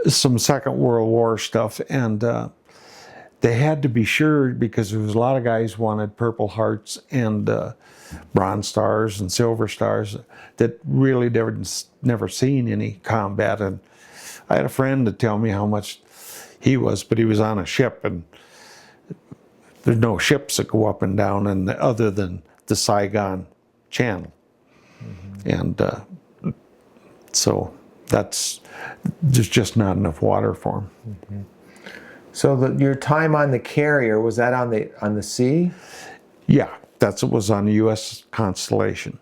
some Second World War stuff, and they had to be sure, because there was a lot of guys wanted Purple Hearts and Bronze Stars and Silver Stars that really never seen any combat. And I had a friend to tell me how much he was, but he was on a ship, and there's no ships that go up and down other than the Saigon Channel. And so there's just not enough water for them. So your time on the carrier, was that on the sea? Yeah, it was on the U.S. Constellation.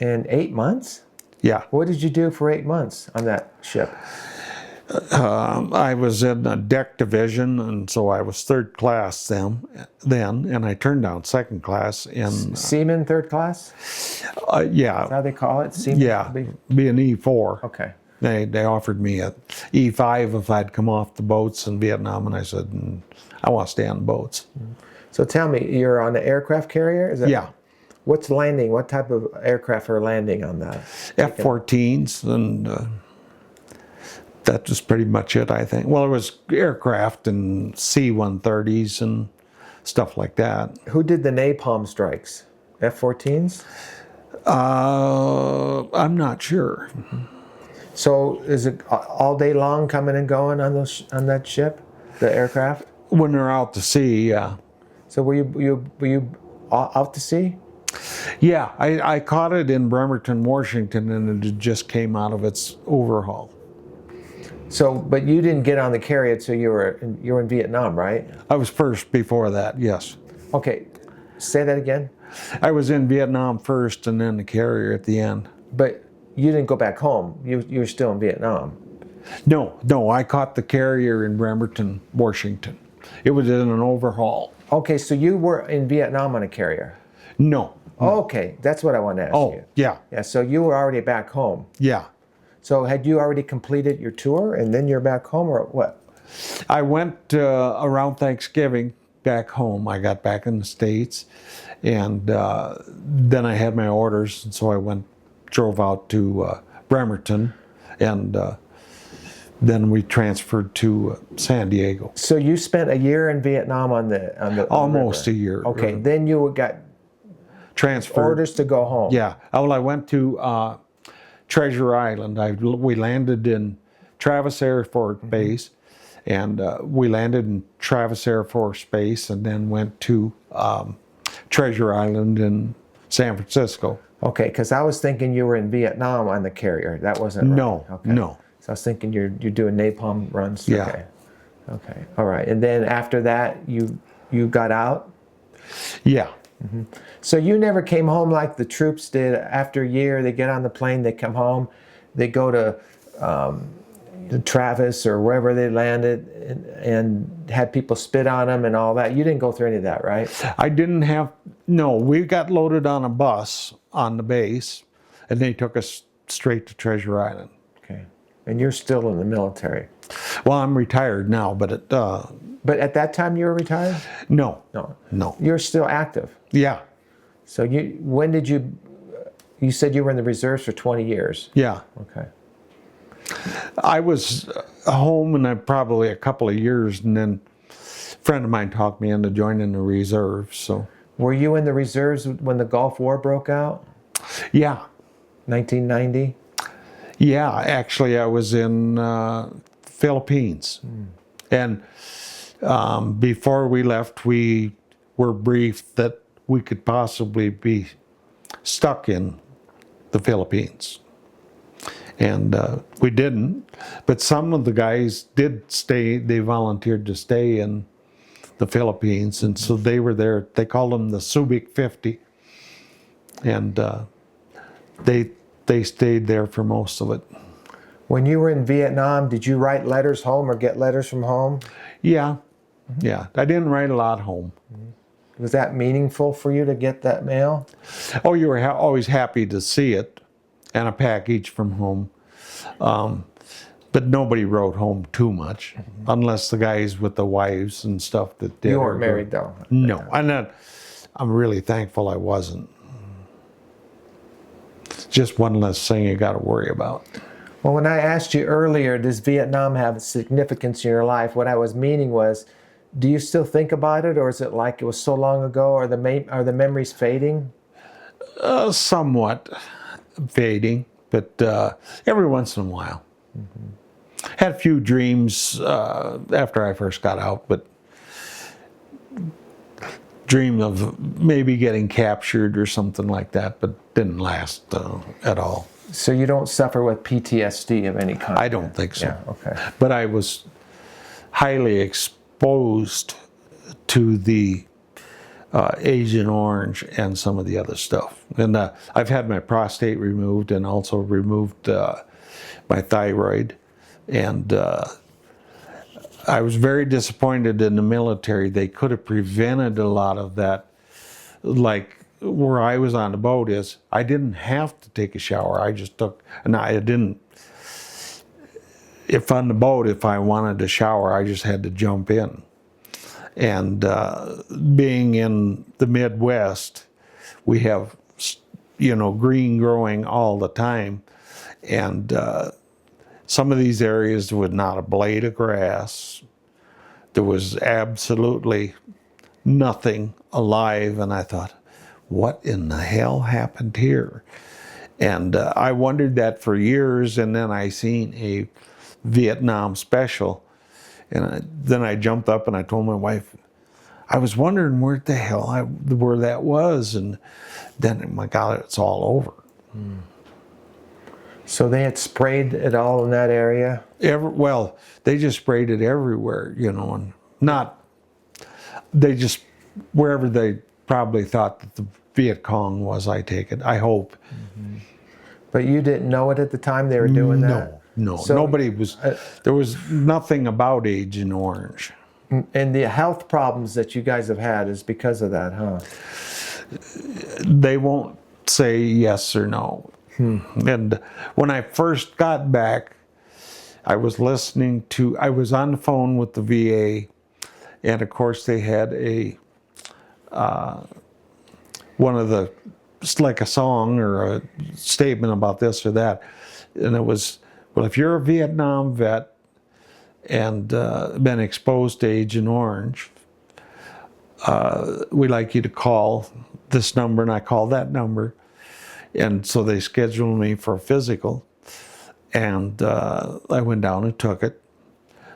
In 8 months? Yeah. What did you do for 8 months on that ship? I was in a deck division, and so I was third class then, and I turned down second class in Seaman third class? Yeah. That's how they call it? Seaman? Yeah, be an E4. Okay. They offered me a E5 if I'd come off the boats in Vietnam, and I said, I want to stay on boats. So tell me, you're on the aircraft carrier? Is that, Yeah. What's landing? What type of aircraft are landing on that? F-14s, and that was pretty much it, I think. Well, it was aircraft and C-130s and stuff like that. Who did the napalm strikes? F-14s? I'm not sure. So is it all day long coming and going on that ship, the aircraft? When they're out to sea, yeah. So were you out to sea? Yeah, I caught it in Bremerton, Washington, and it just came out of its overhaul. So, but you didn't get on the carrier until you were in Vietnam, right? I was first before that, yes. Okay, say that again. I was in Vietnam first, and then the carrier at the end. But you didn't go back home. You were still in Vietnam. No, I caught the carrier in Bremerton, Washington. It was in an overhaul. Okay, so you were in Vietnam on a carrier. No. Okay, that's what I want to ask you. Oh, yeah. Yeah, so you were already back home. Yeah. So had you already completed your tour and then you're back home, or what? I went around Thanksgiving back home. I got back in the States, and then I had my orders, and so I drove out to Bremerton, and then we transferred to San Diego. So you spent a year in Vietnam on the Almost river. a year. Okay, then you got Transferred. orders to go home. Yeah. Well, I went to Treasure Island. We landed in Travis Air Force Base, and we landed in Travis Air Force Base, and then went to Treasure Island in San Francisco. Okay, because I was thinking you were in Vietnam on the carrier. That wasn't right. No, Okay. no. So I was thinking you're doing napalm runs. Yeah. Okay. Okay. All right. And then after that, you got out. Yeah. So you never came home like the troops did. After a year, they get on the plane, they come home, they go to Travis or wherever they landed, and had people spit on them and all that. You didn't go through any of that, right? I didn't have. No, we got loaded on a bus on the base, and they took us straight to Treasure Island. Okay. And you're still in the military. Well, I'm retired now, but But at that time, you were retired? no, No. no. You're still active. Yeah, So when did you said you were in the reserves for 20 years. yeah. Okay. I was home and probably a couple of years, and then a friend of mine talked me into joining the reserves. So Were you in the reserves when the Gulf War broke out? yeah, 1990? yeah. Actually, I was in Philippines, and before we left, we were briefed that we could possibly be stuck in the Philippines. And we didn't, but some of the guys did stay. They volunteered to stay in the Philippines, and so they were there. They called them the Subic 50, and they stayed there for most of it. When you were in Vietnam, did you write letters home or get letters from home? Yeah, yeah. I didn't write a lot home. Was that meaningful for you to get that mail? Oh, you were always happy to see it, and a package from home. But nobody wrote home too much, unless the guys with the wives and stuff that did. You weren't married though? No, I'm really thankful I wasn't. Just one less thing you got to worry about. Well, when I asked you earlier, does Vietnam have significance in your life? What I was meaning was, do you still think about it, or is it like it was so long ago, or are the memories fading? Somewhat fading, but every once in a while. Had a few dreams after I first got out, but dreamed of maybe getting captured or something like that, but didn't last at all. So you don't suffer with PTSD of any kind? I don't think so. Yeah, okay. But I was highly exposed to the Agent Orange and some of the other stuff. And I've had my prostate removed and also removed my thyroid. And I was very disappointed in the military. They could have prevented a lot of that. Like where I was on the boat is, I didn't have to take a shower. I just took, and I didn't, if on the boat, if I wanted to shower, I just had to jump in. And being in the Midwest, we have, green growing all the time. And some of these areas with not a blade of grass. There was absolutely nothing alive. And I thought, what in the hell happened here? And I wondered that for years. And then I seen a Vietnam special. And then I jumped up and I told my wife, I was wondering where the hell where that was. And then, my God, it's all over. So they had sprayed it all in that area? Well, they just sprayed it everywhere, and wherever they probably thought that the Viet Cong was, I take it, I hope. But you didn't know it at the time they were doing that? No, So, nobody was, there was nothing about Agent Orange. And the health problems that you guys have had is because of that, huh? They won't say yes or no. And when I first got back, I was I was on the phone with the VA, and of course they had it's like a song or a statement about this or that. And it was, well, if you're a Vietnam vet and been exposed to Agent Orange, we'd like you to call this number, and I call that number. And so they scheduled me for a physical, and I went down and took it.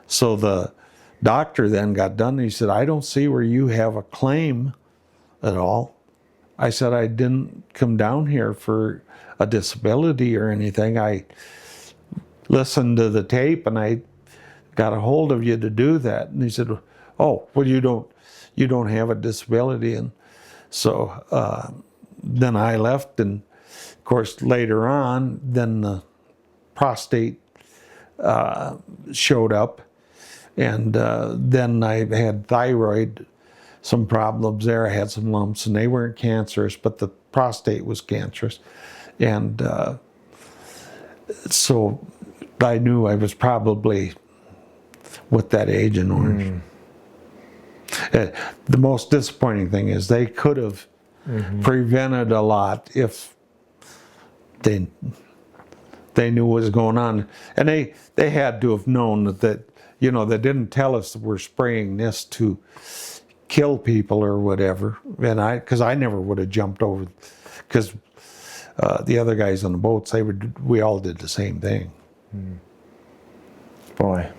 So the doctor then got done, and he said, I don't see where you have a claim at all. I said, I didn't come down here for a disability or anything. I listened to the tape, and I got a hold of you to do that. And he said, oh, well, you don't have a disability. And so then I left, and of course later on, then the prostate showed up, and then I had thyroid, some problems there. I had some lumps, and they weren't cancerous, but the prostate was cancerous. And so I knew I was probably with that Agent Orange. The most disappointing thing is they could have prevented a lot if they knew what was going on. And they had to have known that you know, they didn't tell us that we're spraying this to kill people or whatever. And because I never would have jumped over, because the other guys on the boats, we all did the same thing. Boy.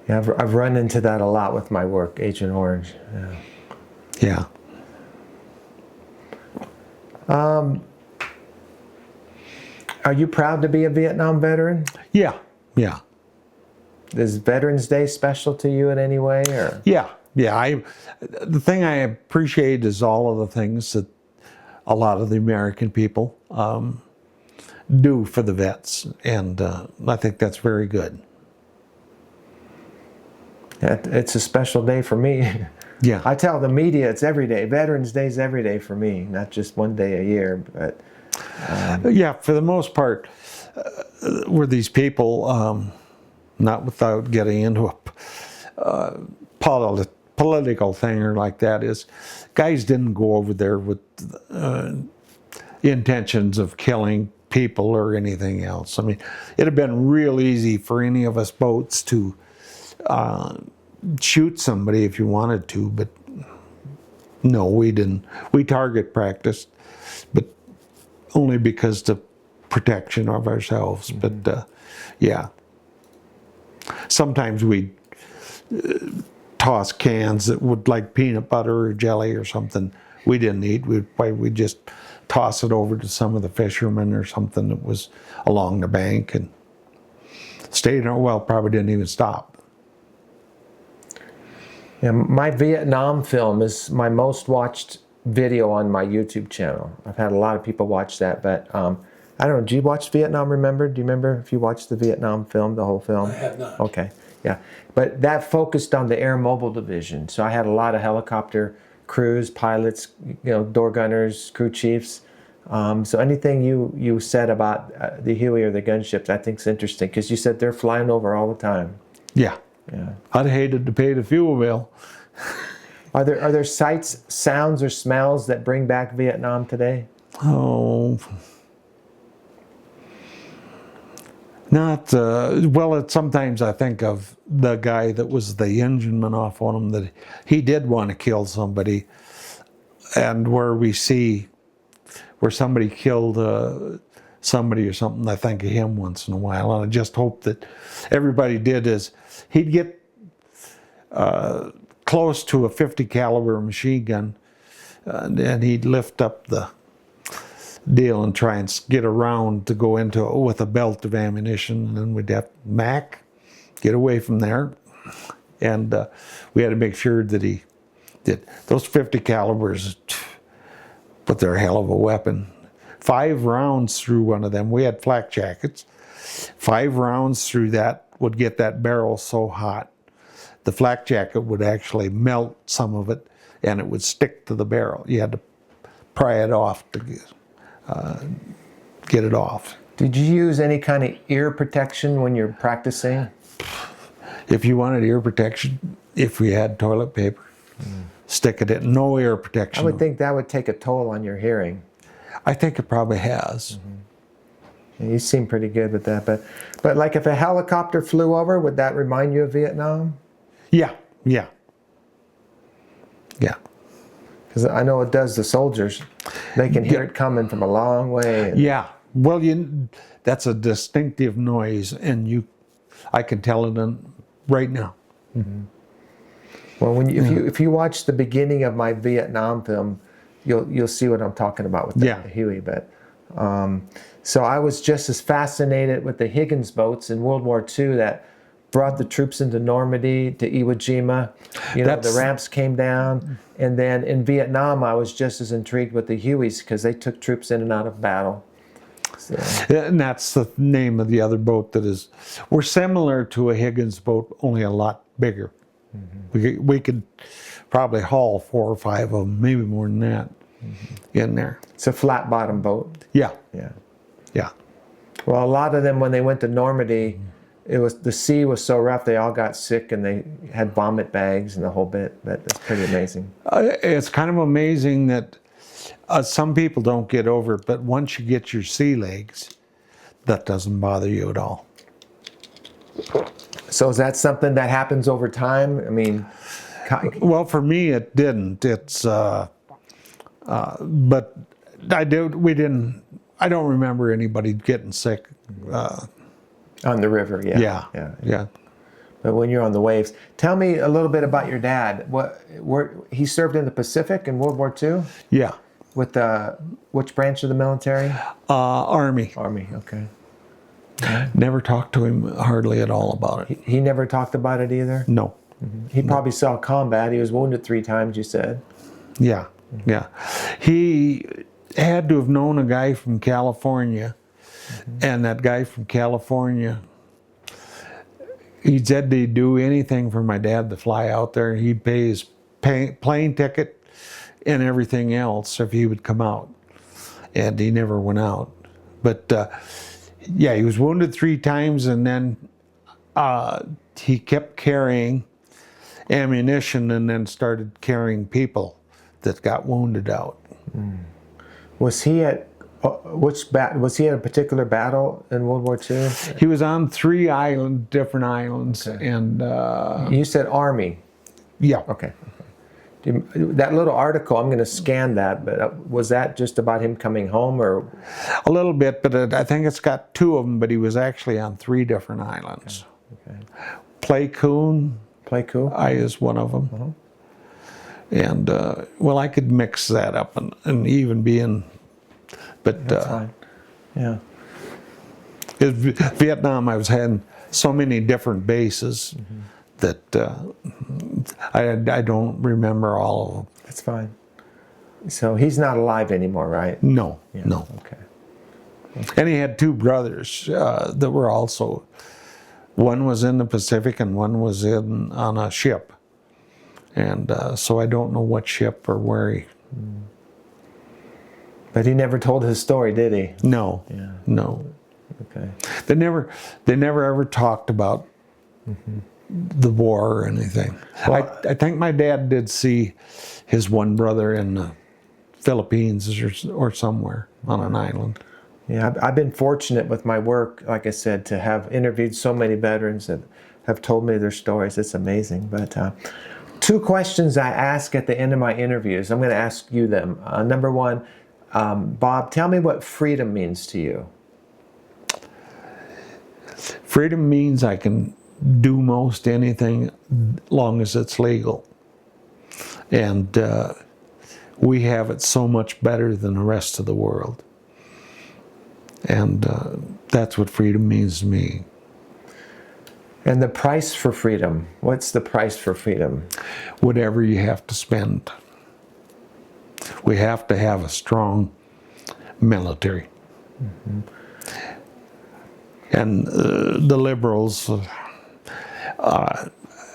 Yeah, I've run into that a lot with my work, Agent Orange. Yeah. Are you proud to be a Vietnam veteran? Yeah, yeah. Is Veterans Day special to you in any way? Or? Yeah. The thing I appreciate is all of the things that a lot of the American people do for the vets, and I think that's very good. It's a special day for me. Yeah. I tell the media it's every day. Veterans Day is every day for me, not just one day a year. But yeah, for the most part, were these people, not without getting into a political thing or like that, is guys didn't go over there with intentions of killing people or anything else. I mean, it'd have been real easy for any of us boats to shoot somebody if you wanted to, but no, we didn't. We target practiced, but only because the protection of ourselves. But yeah, sometimes we'd toss cans that would, like peanut butter or jelly or something we didn't eat. We'd just toss it over to some of the fishermen or something that was along the bank and stayed there. Well, probably didn't even stop. Yeah, my Vietnam film is my most watched video on my YouTube channel. I've had a lot of people watch that, but I don't know, did you watch Vietnam Remembered? Do you remember if you watched the Vietnam film, the whole film? I have not. Okay, yeah. But that focused on the Air Mobile Division. So I had a lot of helicopter crews, pilots, door gunners, crew chiefs. So anything you said about the Huey or the gunships, I think is interesting, because you said they're flying over all the time. Yeah. Yeah. I'd hated to pay the fuel bill. Are there sights, sounds, or smells that bring back Vietnam today? Oh, not well. Sometimes I think of the guy that was the engineman off on him, that he did want to kill somebody, and where we see where somebody killed somebody or something, I think of him once in a while, and I just hope that everybody did. Is he'd get close to a 50 caliber machine gun, and he'd lift up the deal and try and get around to go into it with a belt of ammunition, and then we'd have to get away from there, and we had to make sure that he did. Those 50 calibers, but they're a hell of a weapon. 5 rounds through one of them, we had flak jackets, 5 rounds through that would get that barrel so hot, the flak jacket would actually melt some of it, and it would stick to the barrel. You had to pry it off to get it off. Did you use any kind of ear protection when you're practicing? If you wanted ear protection, if we had toilet paper, stick it in. No ear protection. I would think that would take a toll on your hearing. I think it probably has. You seem pretty good with that, but like if a helicopter flew over, would that remind you of Vietnam? Yeah, yeah, yeah. Because I know it does the soldiers. They can hear it coming from a long way. Yeah. Well, that's a distinctive noise, and I can tell it right now. Well, if you watch the beginning of my Vietnam film, you'll see what I'm talking about with the Huey. But so I was just as fascinated with the Higgins boats in World War II that brought the troops into Normandy, to Iwo Jima. The ramps came down. And then in Vietnam, I was just as intrigued with the Hueys because they took troops in and out of battle. So. And that's the name of the other boat we're similar to a Higgins boat, only a lot bigger. We could probably haul 4 or 5 of them, maybe more than that, in there. It's a flat bottom boat. Yeah. Yeah. Yeah. Well, a lot of them, when they went to Normandy, the sea was so rough they all got sick and they had vomit bags and the whole bit. But it's pretty amazing. It's kind of amazing that some people don't get over it, but once you get your sea legs, that doesn't bother you at all. So is that something that happens over time? I mean, well, for me it didn't. It's but I don't remember anybody getting sick. On the river, yeah. Yeah. But when you're on the waves, tell me a little bit about your dad. He served in the Pacific in World War II? Yeah. With which branch of the military? Army. Army, okay. Never talked to him hardly at all about it. He never talked about it either? No. He probably saw combat. He was wounded 3 times, you said. Yeah, yeah. He had to have known a guy from California, and that guy from California, he said he'd do anything for my dad to fly out there. He'd pay his plane ticket and everything else if he would come out. And he never went out. But yeah, he was wounded 3 times, and then he kept carrying ammunition and then started carrying people that got wounded out. Was he at was he at a particular battle in World War II? He was on 3 different islands, and you said Army. Yeah. Okay. That little article, I'm going to scan that, but was that just about him coming home, or? A little bit, but I think it's got 2 of them, but he was actually on 3 different islands. Okay. Pleiku is one of them. And, well, I could mix that up and even be in, but that's fine. Yeah. Vietnam, I was having so many different bases that I don't remember all of them. That's fine. So he's not alive anymore, right? No, Yeah. no. Okay. And he had 2 brothers that were also, one was in the Pacific and one was on a ship. And so I don't know what ship or where he... But he never told his story, did he? No, Yeah. no. Okay. They never ever talked about the war or anything. Well, I think my dad did see his one brother in the Philippines or somewhere on an island. Yeah, I've been fortunate with my work, like I said, to have interviewed so many veterans that have told me their stories. It's amazing. But 2 questions I ask at the end of my interviews. I'm going to ask you them. Number 1, Bob, tell me what freedom means to you. Freedom means I can do most anything long as it's legal. And we have it so much better than the rest of the world. And that's what freedom means to me. And the price for freedom, what's the price for freedom? Whatever you have to spend. We have to have a strong military. And the liberals,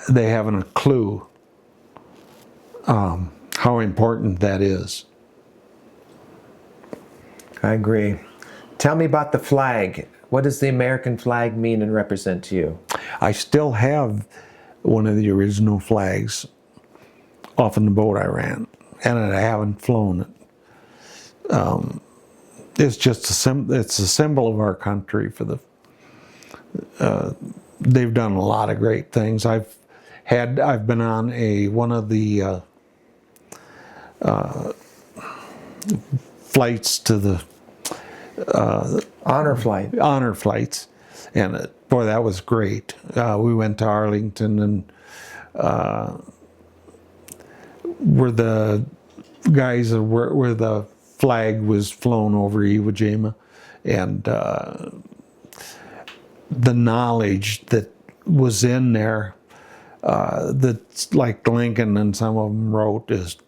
they haven't a clue how important that is. I agree. Tell me about the flag. What does the American flag mean and represent to you? I still have one of the original flags off in the boat I ran, and I haven't flown it. it's just it's a symbol of our country. For the they've done a lot of great things. I've been on one of the flights to the Honor flight. honor flights, and boy, that was great. We went to Arlington, and where the guys where the flag was flown over Iwo Jima, and the knowledge that was in there, that's like Lincoln and some of them wrote, is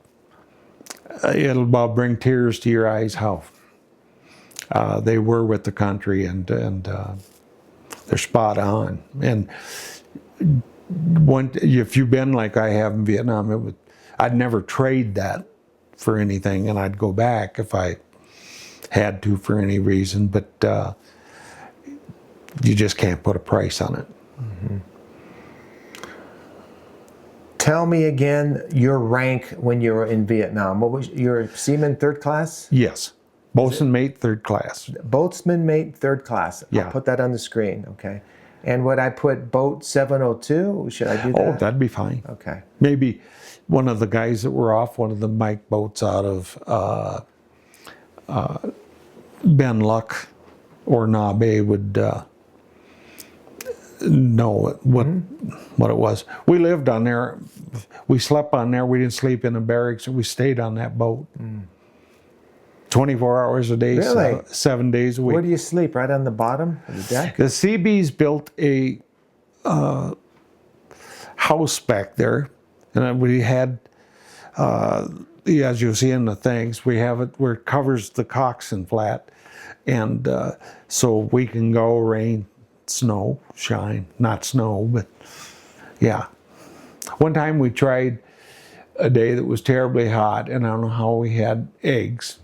it'll about bring tears to your eyes how they were with the country, and they're spot on. And if you've been like I have in Vietnam, I'd never trade that for anything, and I'd go back if I had to for any reason, but you just can't put a price on it. Mm-hmm. Tell me again your rank when you were in Vietnam. What was your seaman third class? Yes. Boatswain mate third class. Boatsman mate third class. Yeah. I'll put that on the screen, okay. And would I put boat 702? Should I do that? Oh, that'd be fine. Okay. Maybe one of the guys that were off one of the Mike boats out of Ben Luck or Na Bay would know what it was. We lived on there. We slept on there. We didn't sleep in the barracks. We stayed on that boat. 24 hours a day, Really? 7 days a week. Where do you sleep? Right on the bottom of the deck? The Seabees built a house back there, and we had, as you see in the things, we have it where it covers the coxswain flat, and so we can go rain, snow, shine, not snow, but yeah. One time we tried a day that was terribly hot, and I don't know how we had eggs,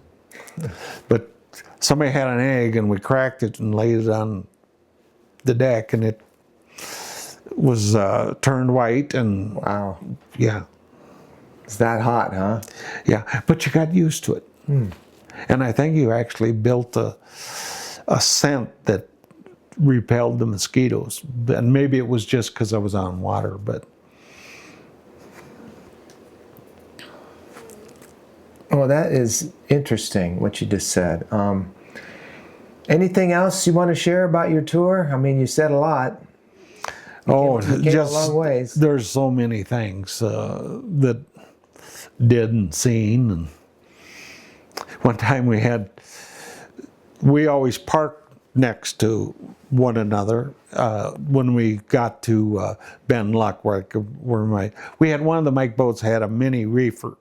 but somebody had an egg, and we cracked it and laid it on the deck, and it was turned white, and Wow. yeah. It's that hot, huh? Yeah, but you got used to it. And I think you actually built a scent that repelled the mosquitoes. And maybe it was just because I was on water, but... Oh, that is interesting, what you just said. Anything else you want to share about your tour? I mean, you said a lot. You came a long ways. There's so many things that did and seen. And one time we always parked next to one another when we got to Ben Luck, we had one of the Mike boats had a mini reefer.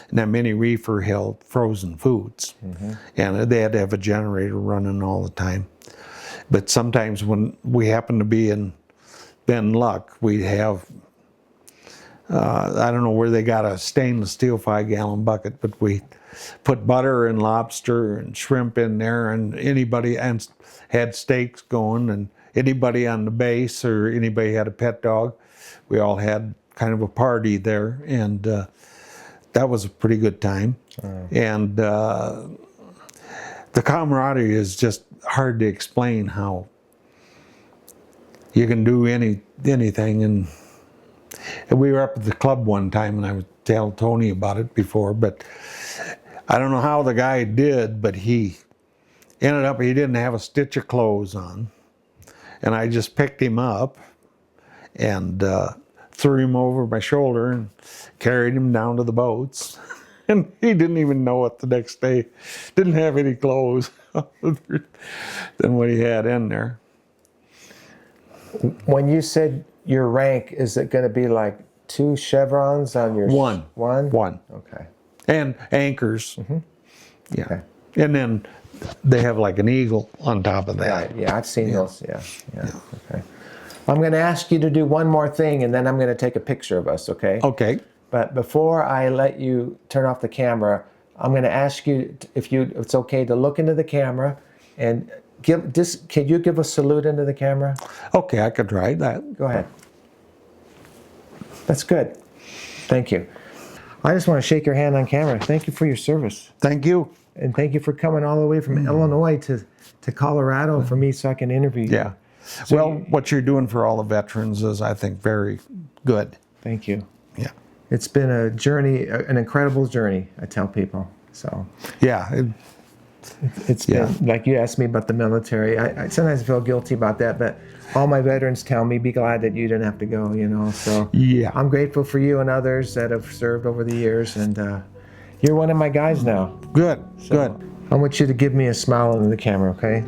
And that mini reefer held frozen foods. And they had to have a generator running all the time. But sometimes when we happened to be in Ben Luck, we'd have, I don't know where they got a stainless steel 5-gallon bucket, but we put butter and lobster and shrimp in there, and anybody, and had steaks going, and anybody on the base or anybody had a pet dog, we all had kind of a party there, and that was a pretty good time. And the camaraderie is just hard to explain, how you can do anything. And we were up at the club one time, and I would tell Tony about it before, but I don't know how the guy did, but he ended up, he didn't have a stitch of clothes on. And I just picked him up and threw him over my shoulder and carried him down to the boats. And he didn't even know it the next day. Didn't have any clothes than what he had in there. When you said your rank, is it going to be like 2 chevrons on your... One. One? Okay. And anchors. Yeah. Okay. And then they have like an eagle on top of that. Right. Yeah, I've seen those. Yeah. Okay. I'm going to ask you to do one more thing, and then I'm going to take a picture of us, okay? Okay. But before I let you turn off the camera, I'm going to ask you if it's okay to look into the camera and can you give a salute into the camera? Okay, I could try that. Go ahead. That's good. Thank you. I just want to shake your hand on camera. Thank you for your service. Thank you. And thank you for coming all the way from Illinois to Colorado for me so I can interview you. Yeah. Well, what you're doing for all the veterans is, I think, very good. Thank you. Yeah. It's been a journey, an incredible journey, I tell people. So Yeah. it's been, like you asked me about the military, I sometimes feel guilty about that, but all my veterans tell me, be glad that you didn't have to go, you know. So Yeah. I'm grateful for you and others that have served over the years, and you're one of my guys now. Good. So Good. I want you to give me a smile into the camera, okay?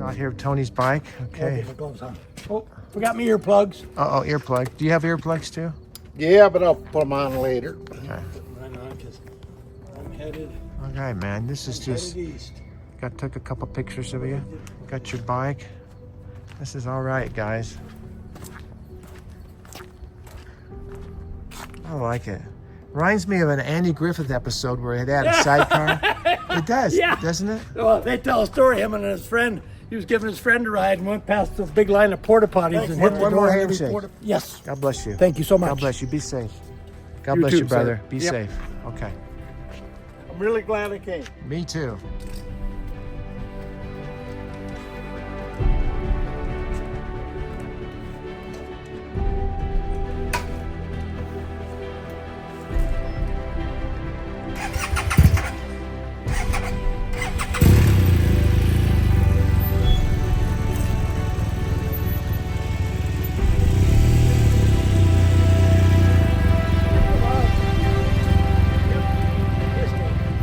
Out here with Tony's bike, okay. Get my gloves on. Oh, forgot my earplugs. Uh-oh, earplug. Do you have earplugs too? Yeah, but I'll put them on later. Okay. Right on, 'cause I'm headed Okay, man, this is just, east. took a couple pictures of you. Got your bike. This is all right, guys. I like it. Reminds me of an Andy Griffith episode where it had a sidecar. It does, Yeah. doesn't it? Well, they tell a story. Him and his friend. He was giving his friend a ride and went past the big line of porta potties and hit the One door. more of every handshake. Yes. God bless you. Thank you so much. God bless you. Be safe. God You bless too, you, brother. sir. Be Yep. safe. Okay. I'm really glad I came. Me too.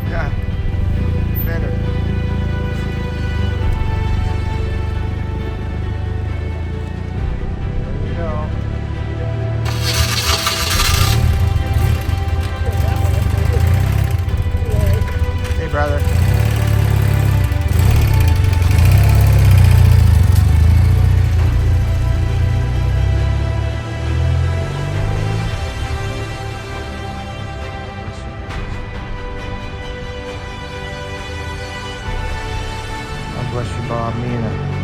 Yeah. Better. There you go. Hey, brother. God bless you, Bob, Meana.